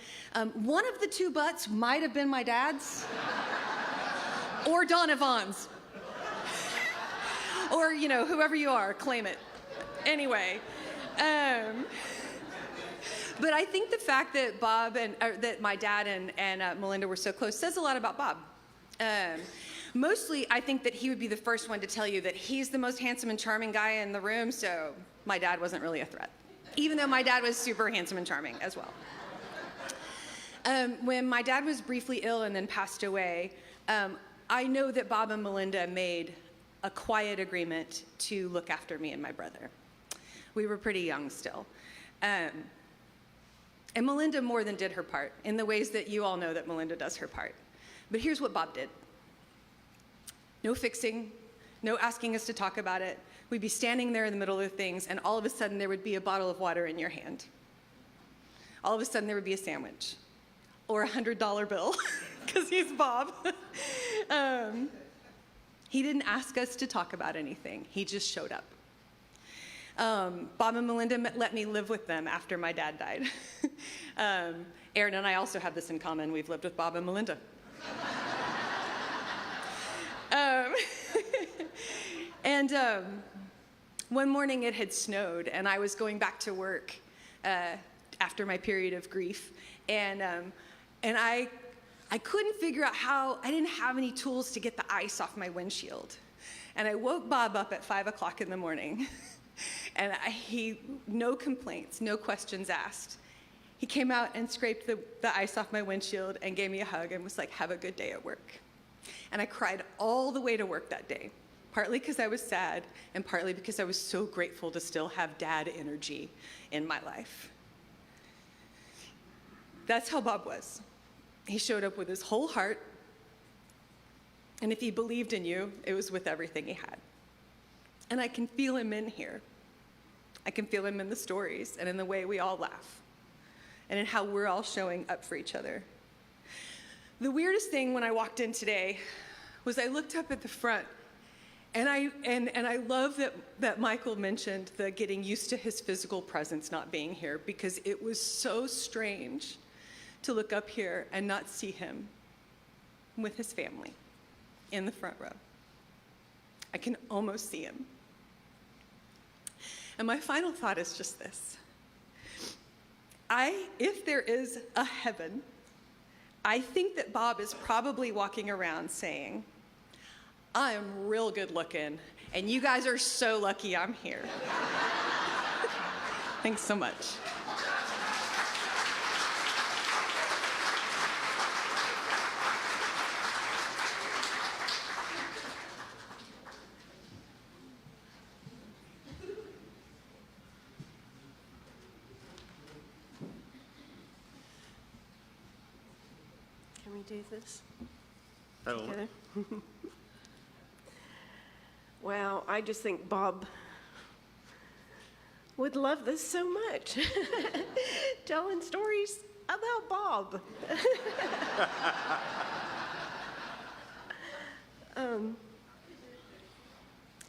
One of the two butts might have been my dad's or Don Yvonne's. Or, you know, whoever you are, claim it. Anyway, but I think the fact that that my dad and Melinda were so close says a lot about Bob. Mostly, I think that he would be the first one to tell you that he's the most handsome and charming guy in the room, so my dad wasn't really a threat, even though my dad was super handsome and charming as well. When my dad was briefly ill and then passed away, I know that Bob and Melinda made a quiet agreement to look after me and my brother. We were pretty young still. And Melinda more than did her part in the ways that you all know that Melinda does her part. But here's what Bob did. No fixing, no asking us to talk about it. We'd be standing there in the middle of things, and all of a sudden there would be a bottle of water in your hand. All of a sudden there would be a sandwich or a $100 bill, because he's Bob. He didn't ask us to talk about anything. He just showed up. Bob and Melinda let me live with them after my dad died. Erin and I also have this in common. We've lived with Bob and Melinda. One morning it had snowed, and I was going back to work after my period of grief, and I couldn't figure out how. I didn't have any tools to get the ice off my windshield, and I woke Bob up at 5 o'clock in the morning, and no complaints, no questions asked. He came out and scraped the ice off my windshield and gave me a hug and was like, "Have a good day at work." And I cried all the way to work that day, partly because I was sad and partly because I was so grateful to still have dad energy in my life. That's how Bob was. He showed up with his whole heart, and if he believed in you, it was with everything he had. And I can feel him in here. I can feel him in the stories and in the way we all laugh and in how we're all showing up for each other. The weirdest thing when I walked in today was I looked up at the front, and I love that Michael mentioned the getting used to his physical presence not being here, because it was so strange to look up here and not see him with his family in the front row. I can almost see him. And my final thought is just this. If there is a heaven, I think that Bob is probably walking around saying, "I am real good looking, and you guys are so lucky I'm here." Thanks so much. Can we do this? Oh. Together? Wow, I just think Bob would love this so much. Telling stories about Bob.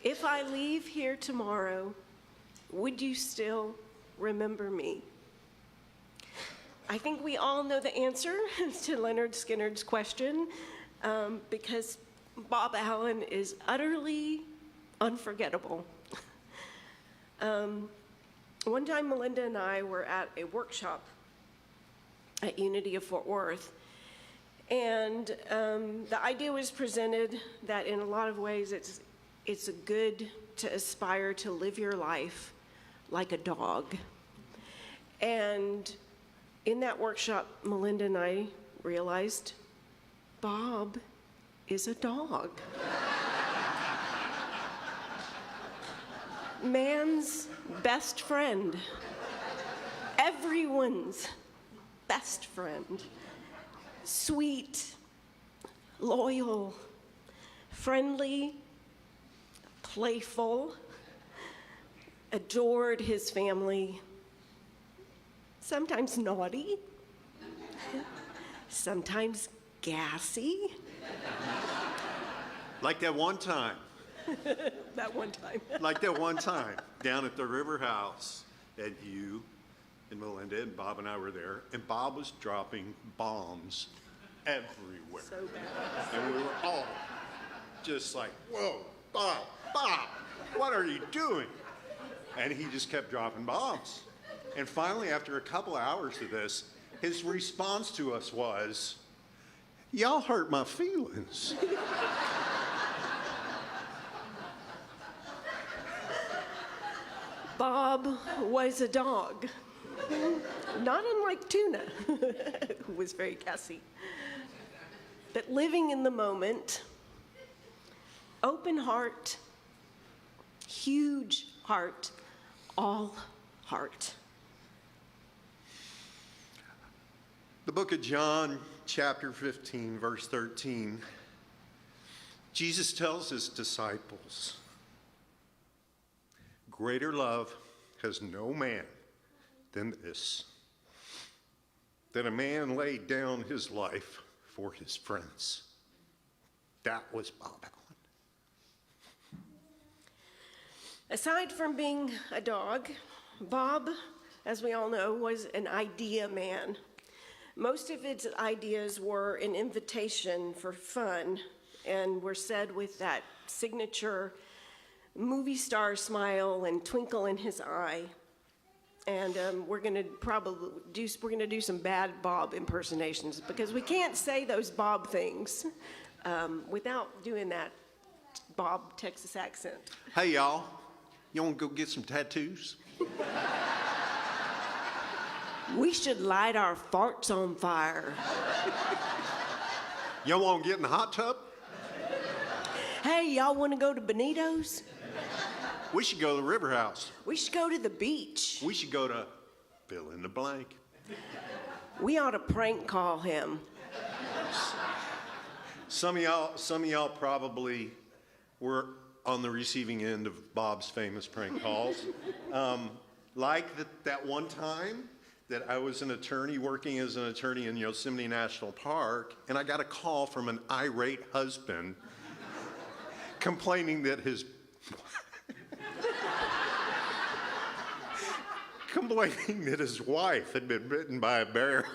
If I leave here tomorrow, would you still remember me? I think we all know the answer to Leonard Skinner's question, because Bob Allen is utterly unforgettable. One time, Melinda and I were at a workshop at Unity of Fort Worth, and the idea was presented that in a lot of ways it's good to aspire to live your life like a dog. And in that workshop, Melinda and I realized Bob is a dog. Man's best friend. Everyone's best friend. Sweet, loyal, friendly, playful, adored his family, sometimes naughty, sometimes gassy. Like that one time. That one time. Like that one time down at the River House, and you and Melinda and Bob and I were there, and Bob was dropping bombs everywhere. So bad. And we were all just like, whoa, Bob, what are you doing? And he just kept dropping bombs. And finally, after a couple hours of this, his response to us was, y'all hurt my feelings. Bob was a dog, not unlike Tuna, who was very gassy. But living in the moment, open heart, huge heart, all heart. The book of John, chapter 15, verse 13, Jesus tells his disciples, greater love has no man than this, that a man laid down his life for his friends. That was Bob Allen. Aside from being a dog, Bob, as we all know, was an idea man. Most of his ideas were an invitation for fun and were said with that signature movie star smile and twinkle in his eye. And we're going to do some bad Bob impersonations because we can't say those Bob things without doing that Bob Texas accent. Hey, y'all, you want to go get some tattoos? We should light our farts on fire. Y'all want to get in the hot tub? Hey, y'all want to go to Benito's? We should go to the River House. We should go to the beach. We should go to fill in the blank. We ought to prank call him. Some of y'all probably were on the receiving end of Bob's famous prank calls. Like that one time that I was an attorney working as an attorney in Yosemite National Park, and I got a call from an irate husband complaining that his wife had been bitten by a bear.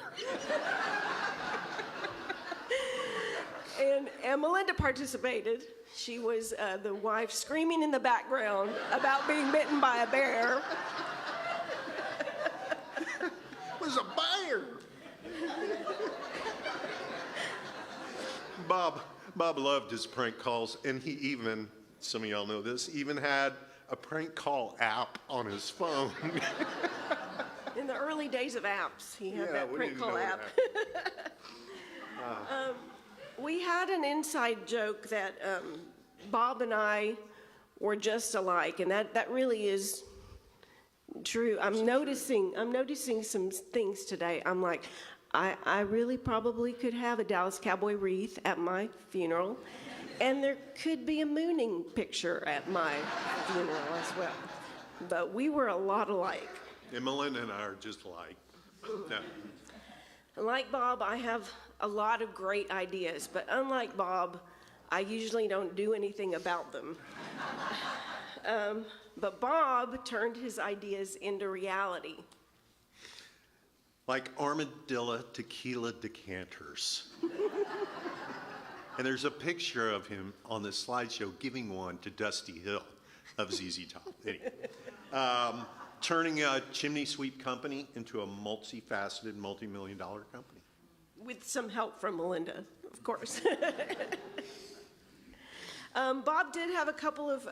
And Melinda participated. She was the wife screaming in the background about being bitten by a bear. It was a bear. Bob loved his prank calls, and he even, some of y'all know this, even had a prank call app on his phone. In the early days of apps, he had that we prank didn't call know app. We had an inside joke that Bob and I were just alike, and that really is true. I'm noticing some things today. I'm like, I really probably could have a Dallas Cowboy wreath at my funeral, and there could be a mooning picture at my funeral as well. But we were a lot alike. And Melinda and I are just alike. Yeah. Like Bob, I have a lot of great ideas, but unlike Bob, I usually don't do anything about them. But Bob turned his ideas into reality. Like armadillo tequila decanters. And there's a picture of him on the slideshow giving one to Dusty Hill of ZZ Top. Anyway, turning a chimney sweep company into a multifaceted, multi-million-dollar company. With some help from Melinda, of course. Bob did have a couple of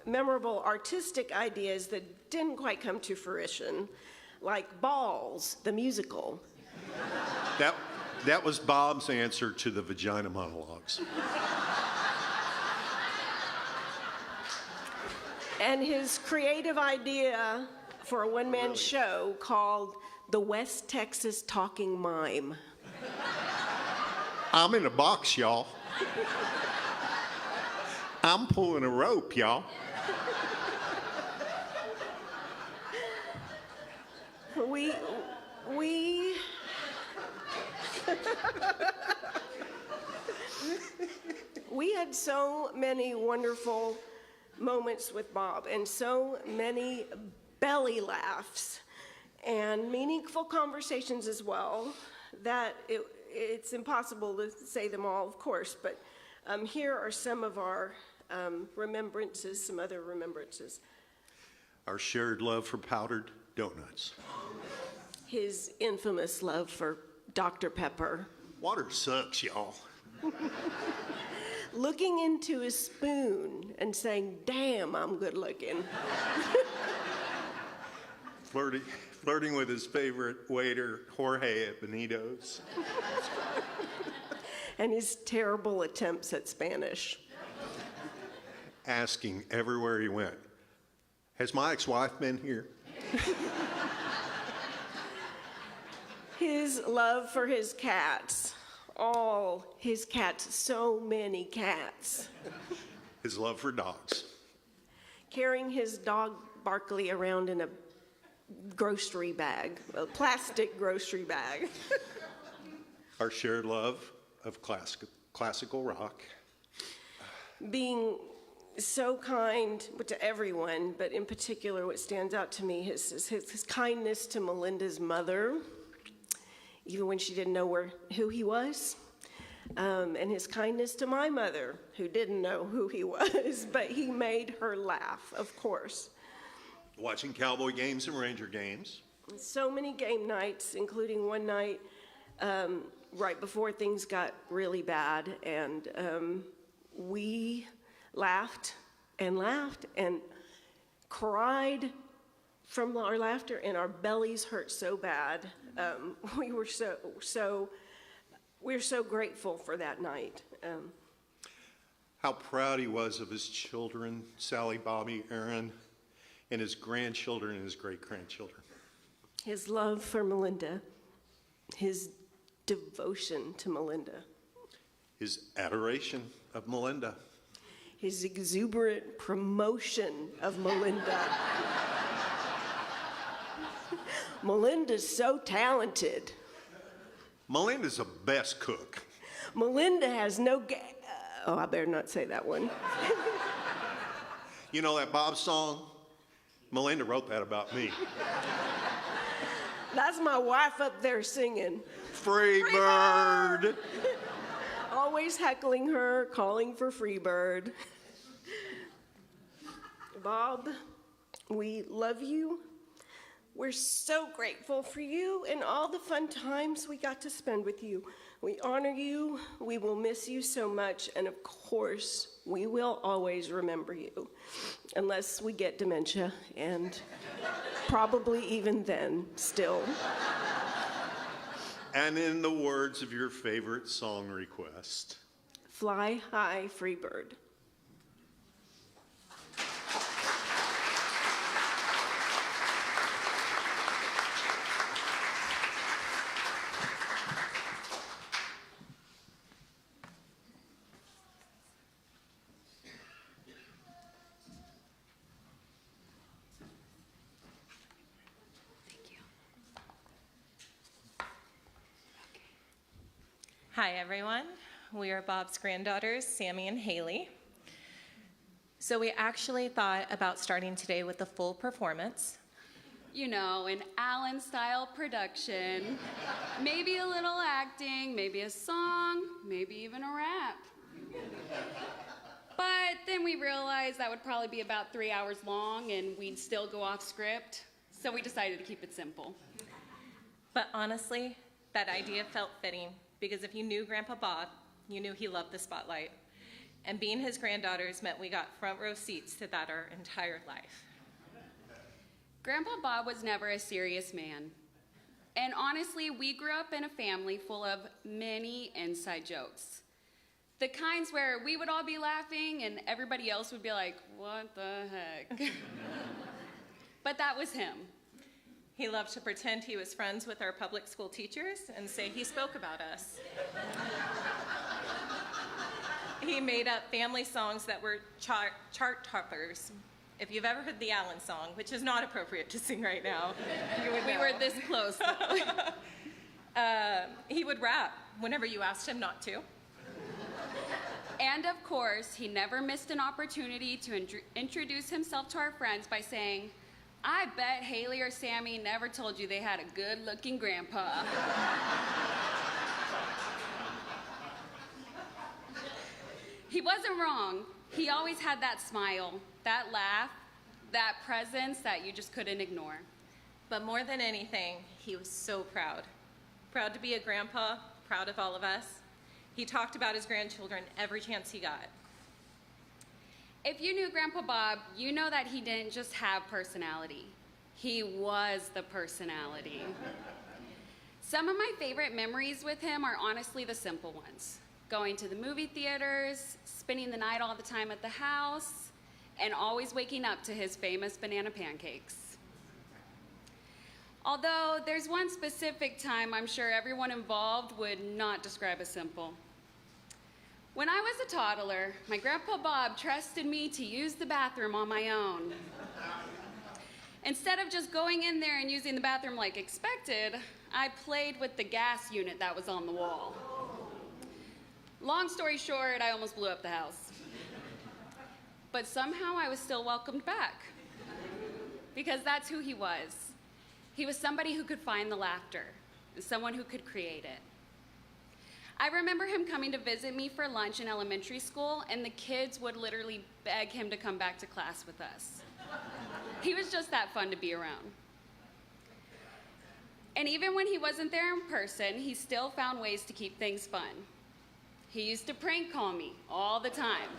memorable artistic ideas that didn't quite come to fruition, like Balls, the musical. That was Bob's answer to the vagina monologues. And his creative idea for a one-man show called The West Texas Talking Mime. I'm in a box, y'all. I'm pulling a rope, y'all. We had so many wonderful moments with Bob and so many belly laughs and meaningful conversations as well that it's impossible to say them all, of course, but here are some of our remembrances, some other remembrances. Our shared love for powdered donuts. His infamous love for Dr. Pepper. Water sucks, y'all. Looking into his spoon and saying, damn, I'm good looking. Flirting with his favorite waiter, Jorge at Benito's. And his terrible attempts at Spanish. Asking everywhere he went, has my ex-wife been here? His love for his cats. All his cats, so many cats. His love for dogs. Carrying his dog Barkley around in a grocery bag, a plastic grocery bag. Our shared love of classical rock. Being so kind to everyone, but in particular what stands out to me is his kindness to Melinda's mother, even when she didn't know who he was, and his kindness to my mother, who didn't know who he was, but he made her laugh, of course. Watching Cowboy games and Ranger games. So many game nights, including one night right before things got really bad, and we laughed and cried from our laughter, and our bellies hurt so bad. We're so grateful for that night. How proud he was of his children, Sally, Bobby, Erin, and his grandchildren and his great-grandchildren. His love for Melinda, his devotion to Melinda. His adoration of Melinda. His exuberant promotion of Melinda. Melinda's so talented. Melinda's the best cook. Melinda has no I better not say that one. You know that Bob song? Melinda wrote that about me. That's my wife up there singing. Freebird. Always heckling her, calling for Freebird. Bob, we love you. We're so grateful for you and all the fun times we got to spend with you. We honor you. We will miss you so much. And of course, we will always remember you, unless we get dementia, and probably even then, still. And in the words of your favorite song request, Fly high, Freebird. Hi, everyone. We are Bob's granddaughters, Sammy and Haley. So we actually thought about starting today with a full performance. You know, an Allen-style production, maybe a little acting, maybe a song, maybe even a rap. But then we realized that would probably be about 3 hours long and we'd still go off script, so we decided to keep it simple. But honestly, that idea felt fitting, because if you knew Grandpa Bob, you knew he loved the spotlight. And being his granddaughters meant we got front row seats to that our entire life. Grandpa Bob was never a serious man. And honestly, we grew up in a family full of many inside jokes. The kinds where we would all be laughing and everybody else would be like, what the heck? But that was him. He loved to pretend he was friends with our public school teachers and say he spoke about us. He made up family songs that were chart toppers. If you've ever heard the Allen song, which is not appropriate to sing right now, you would know. We were this close. He would rap whenever you asked him not to. And of course, he never missed an opportunity to introduce himself to our friends by saying, I bet Haley or Sammy never told you they had a good-looking grandpa. He wasn't wrong. He always had that smile, that laugh, that presence that you just couldn't ignore. But more than anything, he was so proud. Proud to be a grandpa, proud of all of us. He talked about his grandchildren every chance he got. If you knew Grandpa Bob, you know that he didn't just have personality. He was the personality. Some of my favorite memories with him are honestly the simple ones. Going to the movie theaters, spending the night all the time at the house, and always waking up to his famous banana pancakes. Although there's one specific time I'm sure everyone involved would not describe as simple. When I was a toddler, my Grandpa Bob trusted me to use the bathroom on my own. Instead of just going in there and using the bathroom like expected, I played with the gas unit that was on the wall. Long story short, I almost blew up the house. But somehow I was still welcomed back, because that's who he was. He was somebody who could find the laughter, and someone who could create it. I remember him coming to visit me for lunch in elementary school, and the kids would literally beg him to come back to class with us. He was just that fun to be around. And even when he wasn't there in person, he still found ways to keep things fun. He used to prank call me all the time.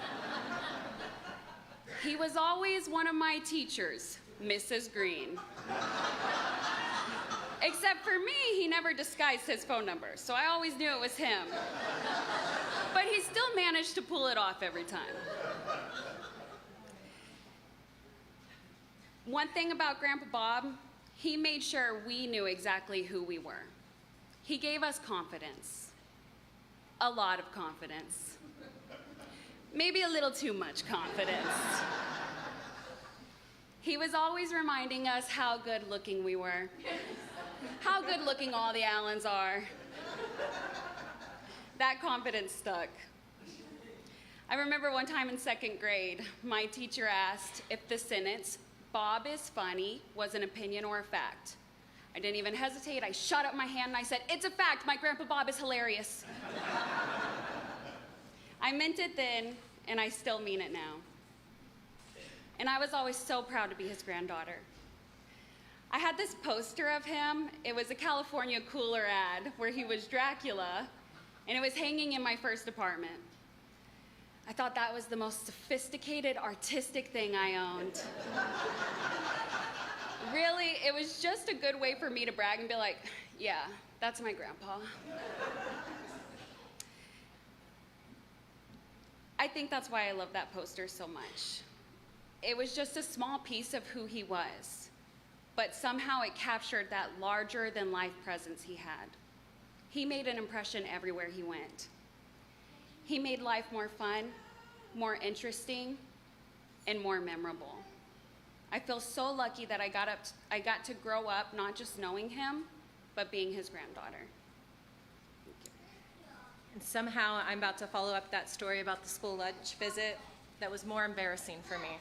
He was always one of my teachers, Mrs. Green. Except for me, he never disguised his phone number, so I always knew it was him. But he still managed to pull it off every time. One thing about Grandpa Bob, he made sure we knew exactly who we were. He gave us confidence. A lot of confidence. Maybe a little too much confidence. He was always reminding us how good looking we were. How good looking all the Allens are. That confidence stuck. I remember one time in second grade, my teacher asked if the sentence, Bob is funny, was an opinion or a fact. I didn't even hesitate. I shot up my hand and I said, it's a fact, my Grandpa Bob is hilarious. I meant it then, and I still mean it now. And I was always so proud to be his granddaughter. I had this poster of him. It was a California Cooler ad where he was Dracula, and it was hanging in my first apartment. I thought that was the most sophisticated, artistic thing I owned. Really, it was just a good way for me to brag and be like, yeah, that's my grandpa. I think that's why I love that poster so much. It was just a small piece of who he was, but somehow it captured that larger-than-life presence he had. He made an impression everywhere he went. He made life more fun, more interesting, and more memorable. I feel so lucky that I got to grow up not just knowing him, but being his granddaughter. And somehow I'm about to follow up that story about the school lunch visit that was more embarrassing for me.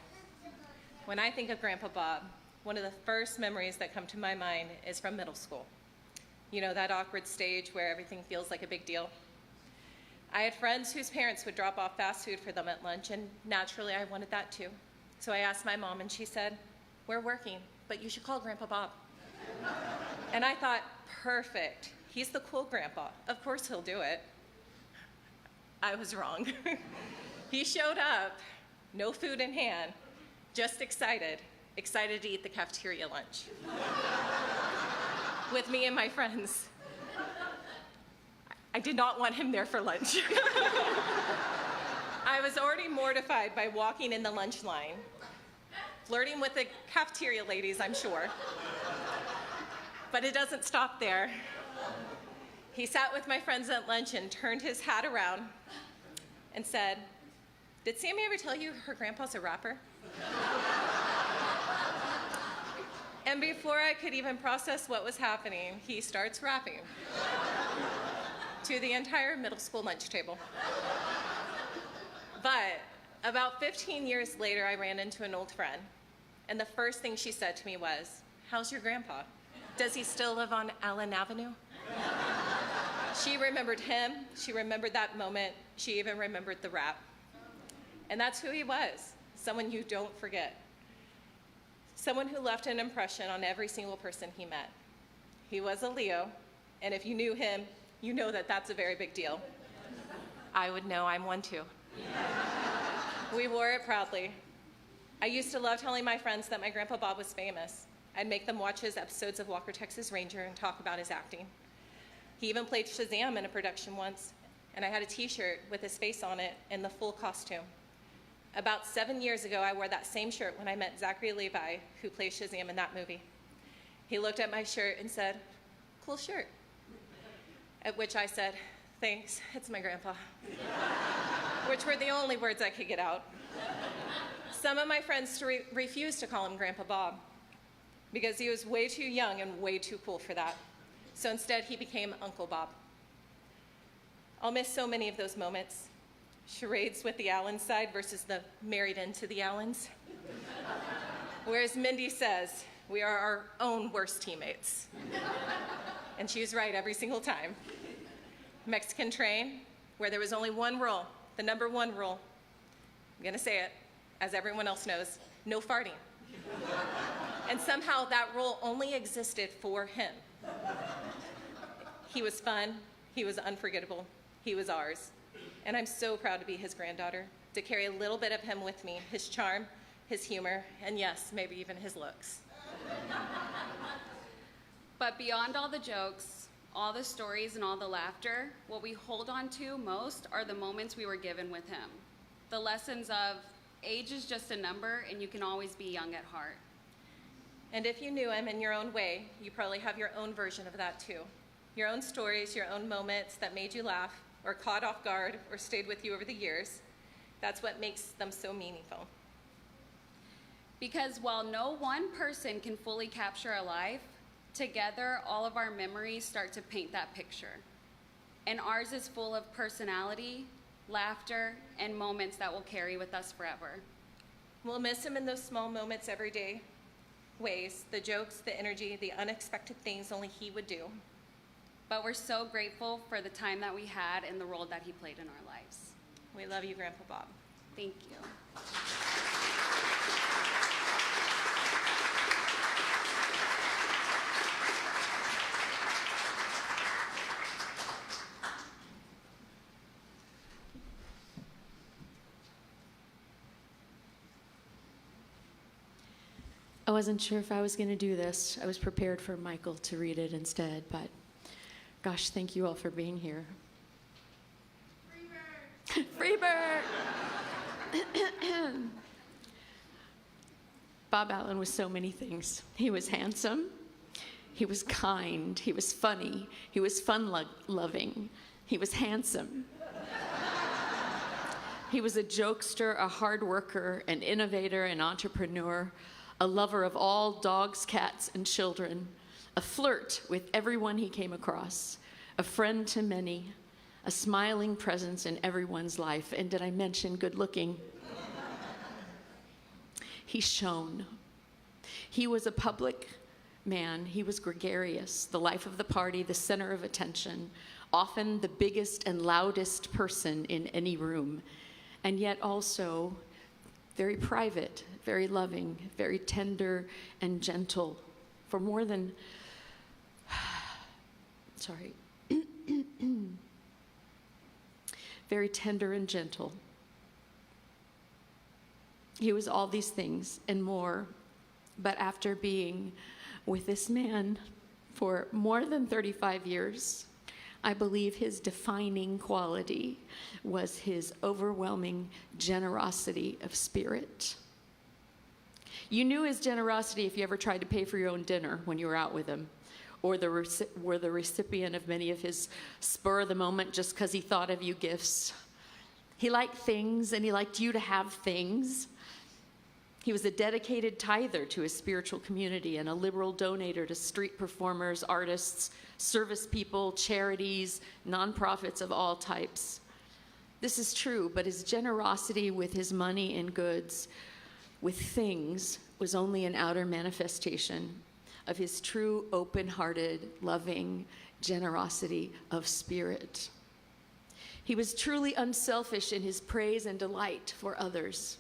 When I think of Grandpa Bob, one of the first memories that come to my mind is from middle school. You know, that awkward stage where everything feels like a big deal. I had friends whose parents would drop off fast food for them at lunch, and naturally I wanted that too. So I asked my mom, and she said, we're working, but you should call Grandpa Bob. And I thought, perfect. He's the cool grandpa. Of course he'll do it. I was wrong. He showed up, no food in hand, just excited to eat the cafeteria lunch with me and my friends. I did not want him there for lunch. I was already mortified by walking in the lunch line, flirting with the cafeteria ladies, I'm sure. But it doesn't stop there. He sat with my friends at lunch and turned his hat around and said, "Did Sammy ever tell you her grandpa's a rapper?" And before I could even process what was happening, he starts rapping to the entire middle school lunch table. But about 15 years later, I ran into an old friend, and the first thing she said to me was, "How's your grandpa? Does he still live on Allen Avenue?" She remembered him, she remembered that moment, she even remembered the rap. And that's who he was, someone you don't forget. Someone who left an impression on every single person he met. He was a Leo, and if you knew him, you know that that's a very big deal. I would know I'm one too. We wore it proudly. I used to love telling my friends that my Grandpa Bob was famous. I'd make them watch his episodes of Walker, Texas Ranger and talk about his acting. He even played Shazam in a production once, and I had a t-shirt with his face on it in the full costume. About 7 years ago, I wore that same shirt when I met Zachary Levi, who plays Shazam in that movie. He looked at my shirt and said, "Cool shirt." At which I said, "Thanks, it's my grandpa." Which were the only words I could get out. Some of my friends refused to call him Grandpa Bob because he was way too young and way too cool for that. So instead, he became Uncle Bob. I'll miss so many of those moments. Charades with the Allen side versus the married into the Allens. Whereas Mindy says, we are our own worst teammates. And she's right every single time. Mexican train, where there was only one rule, the number one rule. I'm gonna say it, as everyone else knows, no farting. And somehow that rule only existed for him. He was fun, he was unforgettable, he was ours. And I'm so proud to be his granddaughter, to carry a little bit of him with me, his charm, his humor, and yes, maybe even his looks. But beyond all the jokes, all the stories, and all the laughter, what we hold on to most are the moments we were given with him. The lessons of age is just a number, and you can always be young at heart. And if you knew him in your own way, you probably have your own version of that too. Your own stories, your own moments that made you laugh, or caught off guard, or stayed with you over the years. That's what makes them so meaningful. Because while no one person can fully capture a life, together all of our memories start to paint that picture. And ours is full of personality, laughter, and moments that will carry with us forever. We'll miss him in those small moments every day ways, the jokes, the energy, the unexpected things only he would do. But we're so grateful for the time that we had and the role that he played in our lives. We love you, Grandpa Bob. Thank you. I wasn't sure if I was going to do this. I was prepared for Michael to read it instead, but gosh, thank you all for being here. Free bird! Bob Allen was so many things. He was handsome, he was kind, he was funny, he was fun-loving, he was handsome. He was a jokester, a hard worker, an innovator, an entrepreneur, a lover of all dogs, cats, and children, a flirt with everyone he came across, a friend to many, a smiling presence in everyone's life. And did I mention good looking? He shone. He was a public man. He was gregarious, the life of the party, the center of attention, often the biggest and loudest person in any room, and yet also very private, very loving, very tender and gentle. For more than, very tender and gentle. He was all these things and more, but after being with this man for more than 35 years, I believe his defining quality was his overwhelming generosity of spirit. You knew his generosity if you ever tried to pay for your own dinner when you were out with him, or were the recipient of many of his spur of the moment just because he thought of you gifts. He liked things, and he liked you to have things. He was a dedicated tither to his spiritual community and a liberal donator to street performers, artists, service people, charities, nonprofits of all types. This is true, but his generosity with his money and goods, with things, was only an outer manifestation of his true, open-hearted, loving generosity of spirit. He was truly unselfish in his praise and delight for others.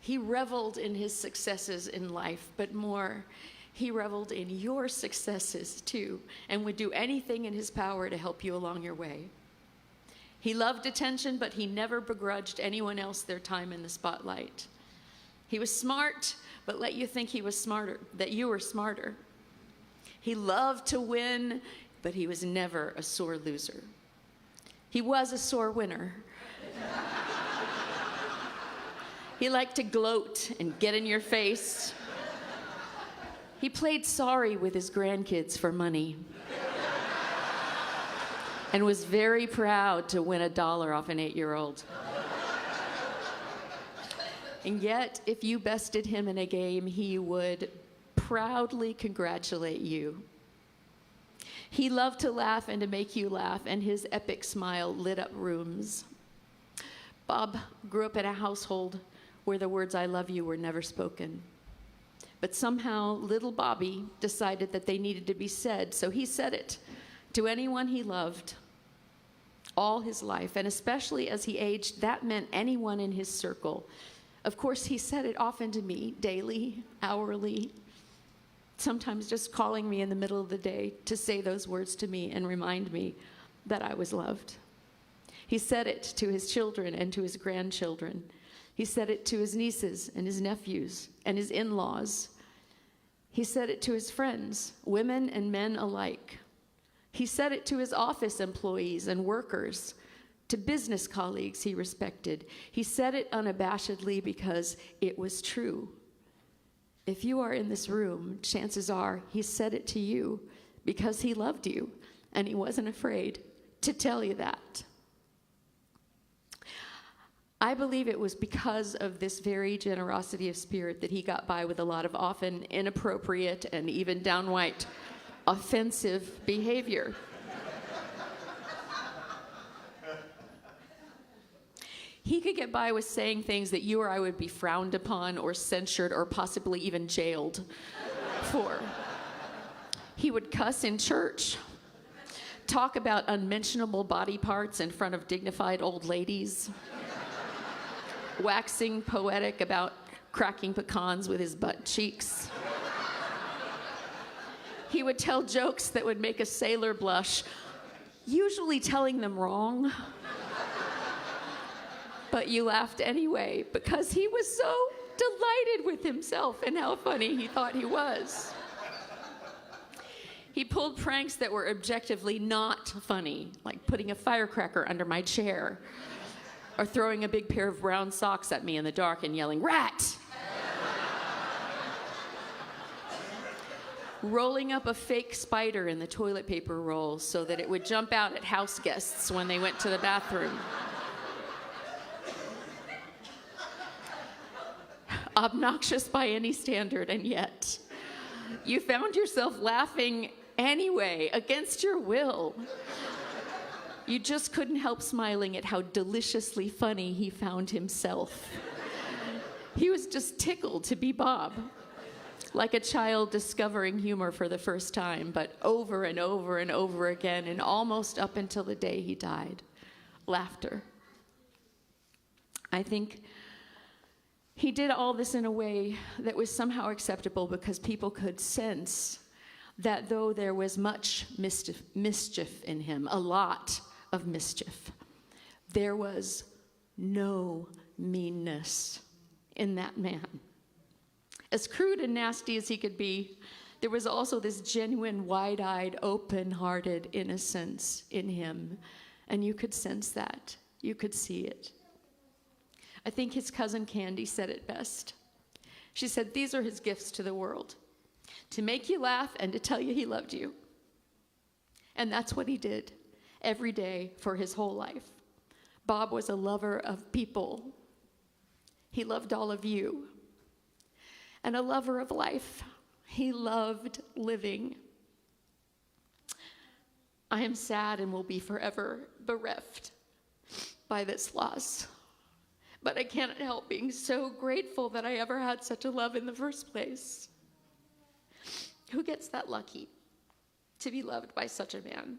He reveled in his successes in life, but more, he reveled in your successes too, and would do anything in his power to help you along your way. He loved attention, but he never begrudged anyone else their time in the spotlight. He was smart, but let you think he was smarter, that you were smarter. He loved to win, but he was never a sore loser. He was a sore winner. He liked to gloat and get in your face. He played sorry with his grandkids for money and was very proud to win $1 off an 8-year-old. And yet, if you bested him in a game, he would proudly congratulate you. He loved to laugh and to make you laugh, and his epic smile lit up rooms. Bob grew up in a household where the words "I love you" were never spoken. But somehow, little Bobby decided that they needed to be said, so he said it to anyone he loved all his life, and especially as he aged, that meant anyone in his circle. Of course, he said it often to me, daily, hourly, sometimes just calling me in the middle of the day to say those words to me and remind me that I was loved. He said it to his children and to his grandchildren. He said it to his nieces and his nephews and his in-laws. He said it to his friends, women and men alike. He said it to his office employees and workers, to business colleagues he respected. He said it unabashedly because it was true. If you are in this room, chances are he said it to you because he loved you, and he wasn't afraid to tell you that. I believe it was because of this very generosity of spirit that he got by with a lot of often inappropriate and even downright offensive behavior. He could get by with saying things that you or I would be frowned upon or censured or possibly even jailed for. He would cuss in church, talk about unmentionable body parts in front of dignified old ladies, waxing poetic about cracking pecans with his butt cheeks. He would tell jokes that would make a sailor blush, usually telling them wrong. But you laughed anyway because he was so delighted with himself and how funny he thought he was. He pulled pranks that were objectively not funny, like putting a firecracker under my chair or throwing a big pair of brown socks at me in the dark and yelling, "Rat!" Rolling up a fake spider in the toilet paper roll so that it would jump out at house guests when they went to the bathroom. Obnoxious by any standard, and yet you found yourself laughing anyway, against your will. You just couldn't help smiling at how deliciously funny he found himself. He was just tickled to be Bob, like a child discovering humor for the first time, but over and over and over again, and almost up until the day he died. Laughter. I think he did all this in a way that was somehow acceptable because people could sense that though there was much mischief in him, a lot of mischief, There was no meanness in that man. As crude and nasty as he could be, there was also this genuine, wide-eyed, open-hearted innocence in him, and you could sense that. You could see it. I think his cousin Candy said it best. She said, these are his gifts to the world, to make you laugh and to tell you he loved you. And that's what he did every day for his whole life. Bob was a lover of people. He loved all of you. And a lover of life. He loved living. I am sad and will be forever bereft by this loss. But I cannot help being so grateful that I ever had such a love in the first place. Who gets that lucky to be loved by such a man?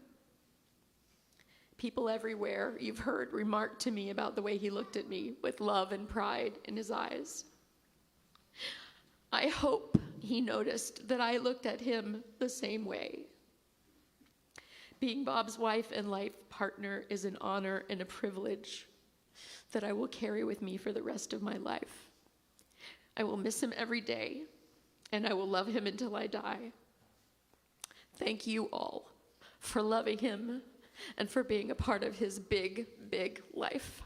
People everywhere, you've heard, remarked to me about the way he looked at me with love and pride in his eyes. I hope he noticed that I looked at him the same way. Being Bob's wife and life partner is an honor and a privilege that I will carry with me for the rest of my life. I will miss him every day, and I will love him until I die. Thank you all for loving him and for being a part of his big, big life.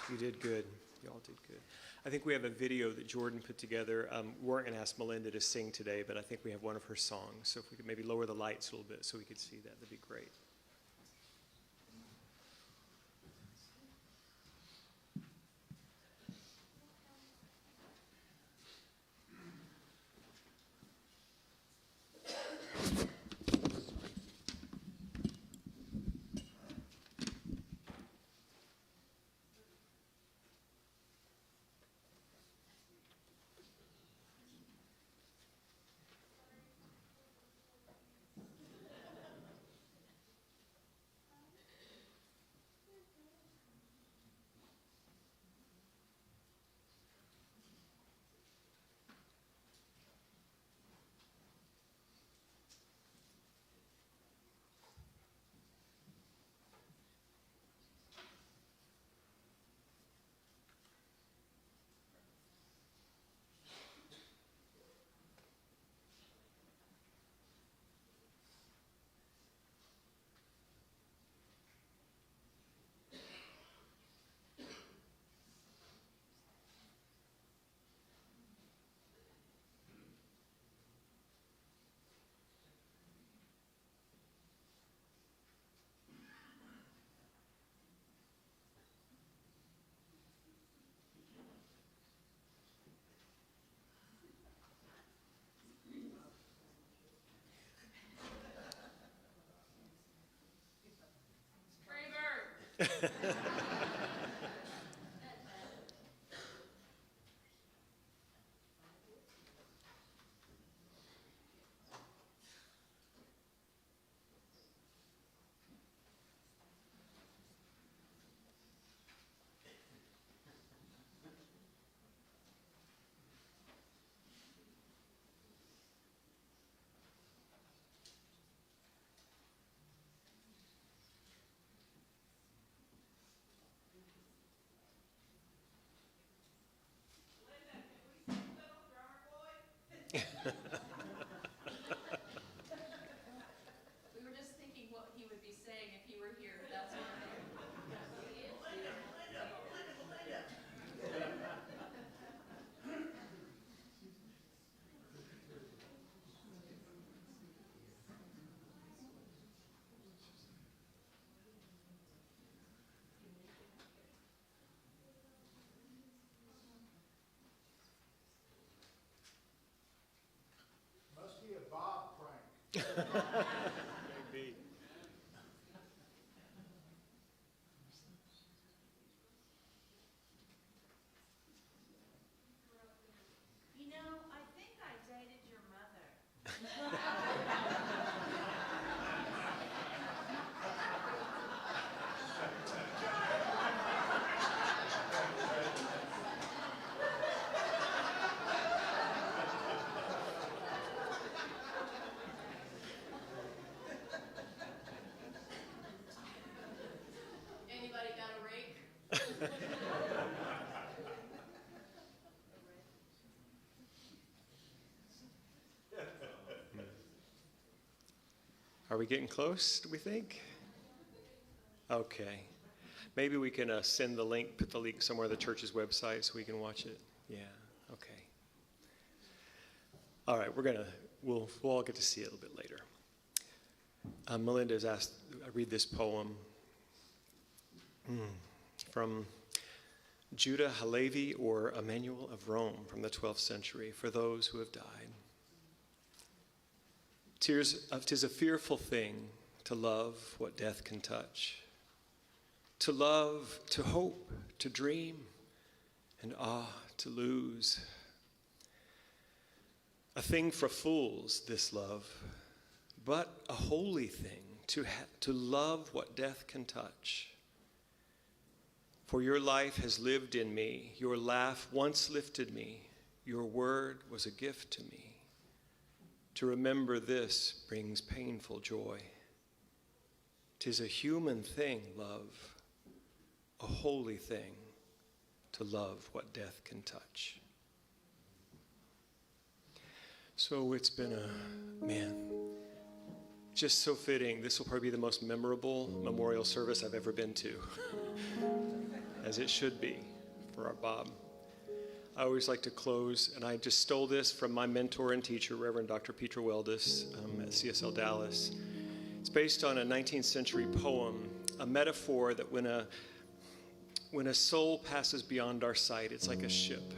You did good. You all did good. I think we have a video that Jordan put together. We weren't going to ask Melinda to sing today, but I think we have one of her songs. So if we could maybe lower the lights a little bit so we could see that, that'd be great. We were just thinking what he would be saying if he were here. That's what Must be a Bob prank. Maybe. You know, I think I dated your mother. Are we getting close, do we think? Okay. Maybe we can send the link, put the link somewhere on the church's website so we can watch it. Yeah, okay. All right, we'll all get to see it a little bit later. Melinda has asked I read this poem from Judah Halevi, or Emmanuel of Rome, from the 12th century, for those who have died. "'Tis a fearful thing to love what death can touch, to love, to hope, to dream, and to lose. A thing for fools, this love, but a holy thing to love what death can touch. For your life has lived in me, your laugh once lifted me, your word was a gift to me. To remember this brings painful joy. 'Tis a human thing, love, a holy thing to love what death can touch." So it's been just so fitting. This will probably be the most memorable memorial service I've ever been to, as it should be for our Bob. I always like to close, and I just stole this from my mentor and teacher, Reverend Dr. Petra Weldis at CSL Dallas. It's based on a 19th century poem, a metaphor that when a soul passes beyond our sight, it's like a ship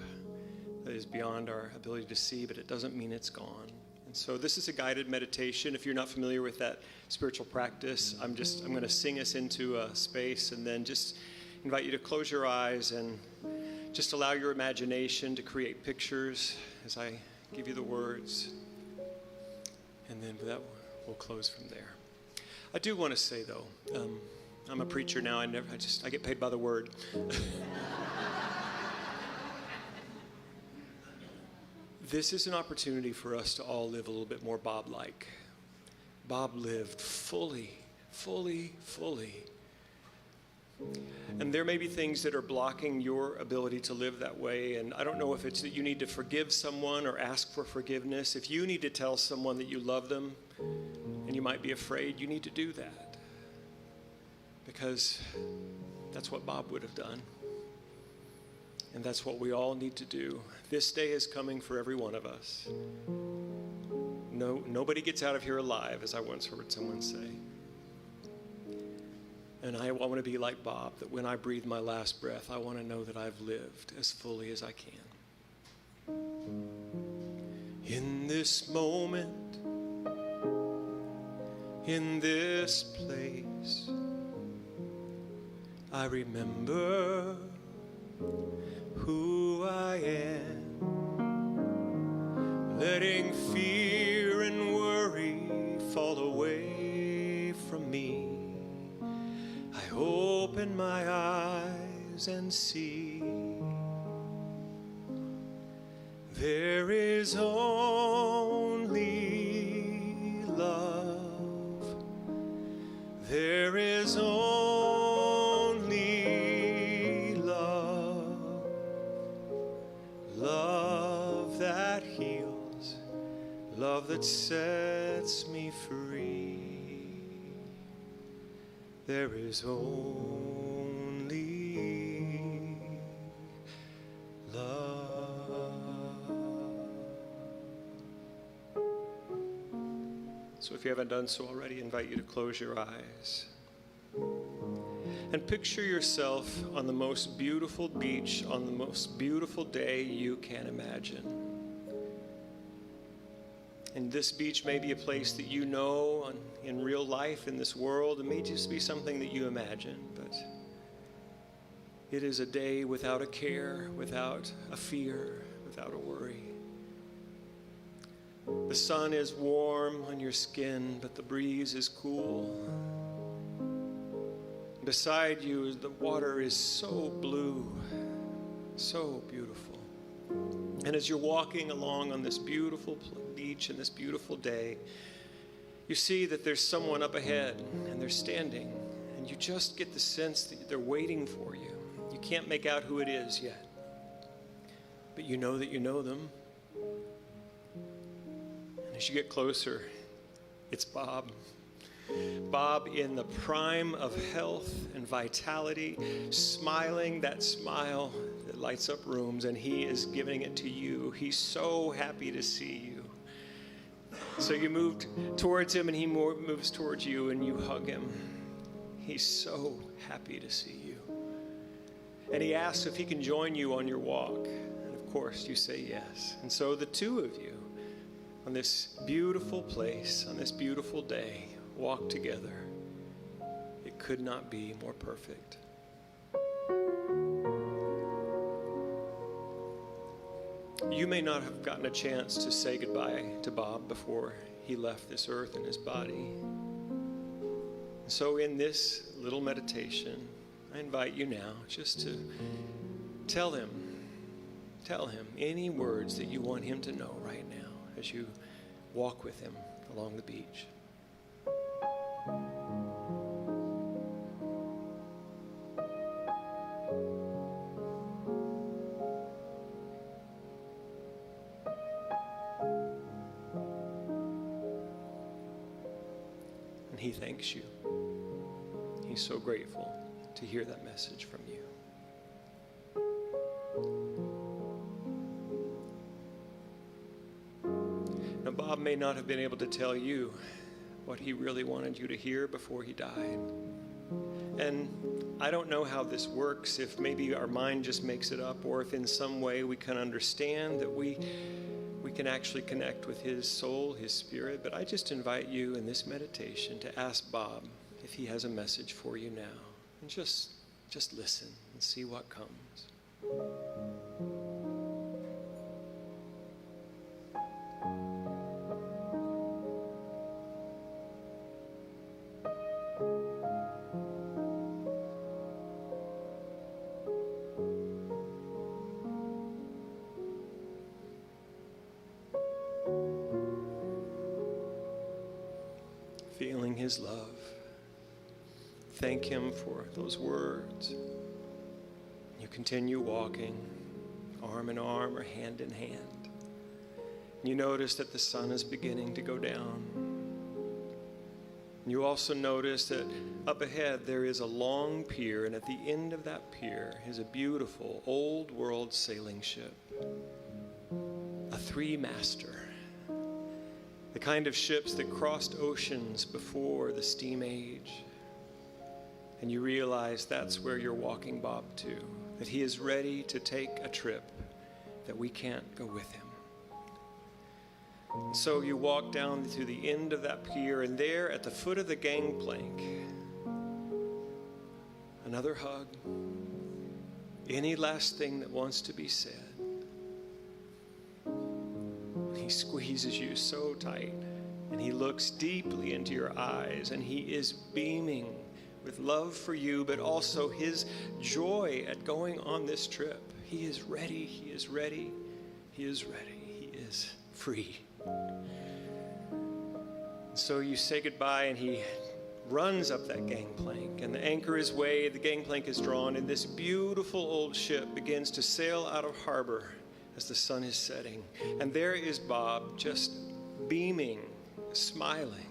that is beyond our ability to see, but it doesn't mean it's gone. And so this is a guided meditation. If you're not familiar with that spiritual practice, I'm going to sing us into a space and then just invite you to close your eyes and just allow your imagination to create pictures as I give you the words. And then that we'll close from there. I do want to say, though, I'm a preacher now. I get paid by the word. This is an opportunity for us to all live a little bit more Bob-like. Bob lived fully. And there may be things that are blocking your ability to live that way. And I don't know if it's that you need to forgive someone or ask for forgiveness. If you need to tell someone that you love them and you might be afraid, you need to do that. Because that's what Bob would have done. And that's what we all need to do. This day is coming for every one of us. Nobody gets out of here alive, as I once heard someone say. And I want to be like Bob, that when I breathe my last breath, I want to know that I've lived as fully as I can. In this moment, in this place, I remember who I am, letting fear and worry fall away from me. I open my eyes and see there is only love. There is only love. Love that heals, love that sets me free. There is only love. So if you haven't done so already, I invite you to close your eyes and picture yourself on the most beautiful beach on the most beautiful day you can imagine. And this beach may be a place that you know in real life in this world. It may just be something that you imagine, but it is a day without a care, without a fear, without a worry. The sun is warm on your skin, but the breeze is cool. Beside you, the water is so blue, so beautiful. And as you're walking along on this beautiful beach and this beautiful day, you see that there's someone up ahead and they're standing, and you just get the sense that they're waiting for you. You can't make out who it is yet, but you know that you know them. And as you get closer, it's Bob. Bob in the prime of health and vitality, smiling that smile that lights up rooms, and he is giving it to you. He's so happy to see you. So you moved towards him, and he moves towards you, and you hug him. He's so happy to see you. And he asks if he can join you on your walk. And of course, you say yes. And so the two of you, on this beautiful place, on this beautiful day, walk together. It could not be more perfect. You may not have gotten a chance to say goodbye to Bob before he left this earth and his body. So in this little meditation, I invite you now just to tell him any words that you want him to know right now as you walk with him along the beach. And he thanks you. He's so grateful to hear that message from you. Now, Bob may not have been able to tell you what he really wanted you to hear before he died. And I don't know how this works, if maybe our mind just makes it up, or if in some way we can understand that we can actually connect with his soul, his spirit. But I just invite you in this meditation to ask Bob if he has a message for you now. And just listen and see what comes. Feeling his love. Thank him for those words. You continue walking, arm in arm or hand in hand. You notice that the sun is beginning to go down. You also notice that up ahead there is a long pier, and at the end of that pier is a beautiful old world sailing ship, a three-master. The kind of ships that crossed oceans before the steam age. And you realize that's where you're walking Bob to, that he is ready to take a trip, that we can't go with him. And so you walk down to the end of that pier, and there at the foot of the gangplank, another hug, any last thing that wants to be said. He squeezes you so tight, and he looks deeply into your eyes, and he is beaming with love for you, but also his joy at going on this trip. He is ready, he is ready, he is ready, he is free. So you say goodbye, and he runs up that gangplank, and the anchor is weighed, the gangplank is drawn, and this beautiful old ship begins to sail out of harbor as the sun is setting. And there is Bob, just beaming, smiling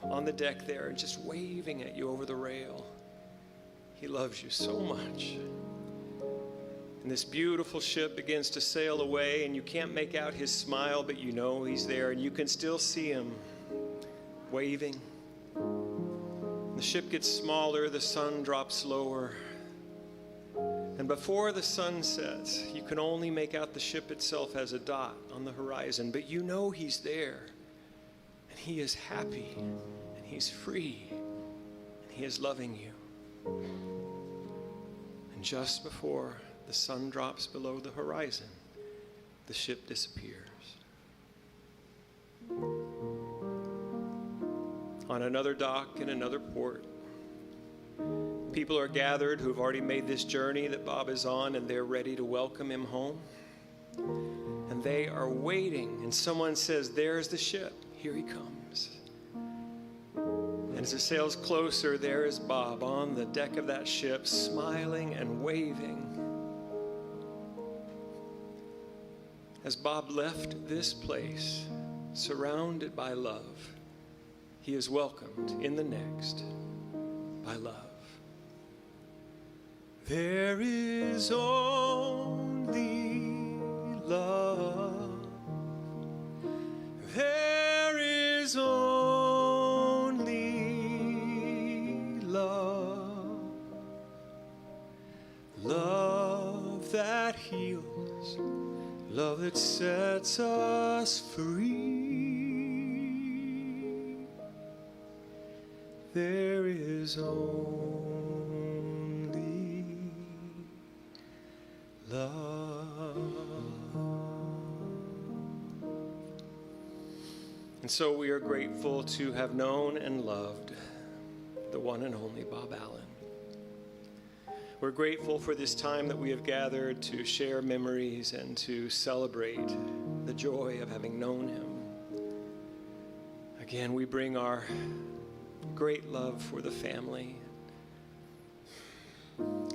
on the deck there, and just waving at you over the rail. He loves you so much. And this beautiful ship begins to sail away, and you can't make out his smile, but you know he's there, and you can still see him waving. The ship gets smaller, the sun drops lower. And before the sun sets, you can only make out the ship itself as a dot on the horizon, but you know he's there, and he is happy, and he's free, and he is loving you. And just before the sun drops below the horizon, the ship disappears. On another dock in another port, people are gathered who've already made this journey that Bob is on, and they're ready to welcome him home. And they are waiting, and someone says, "There's the ship. Here he comes." And as it sails closer, there is Bob on the deck of that ship, smiling and waving. As Bob left this place, surrounded by love, he is welcomed in the next by love. There is only love. There is only love. Love that heals, love that sets us free. There is only love. And so we are grateful to have known and loved the one and only Bob Allen. We're grateful for this time that we have gathered to share memories and to celebrate the joy of having known him. Again, we bring our great love for the family,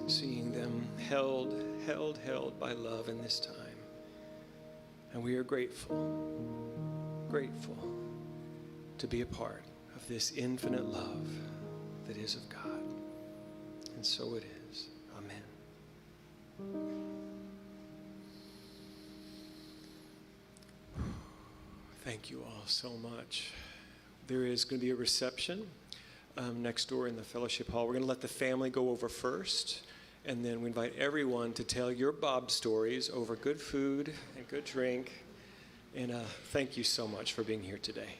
seeing them held by love in this time. And we are grateful to be a part of this infinite love that is of God. And so it is. Amen. Thank you all so much. There is going to be a reception next door in the fellowship hall. We're going to let the family go over first, and then we invite everyone to tell your Bob stories over good food and good drink. And thank you so much for being here today.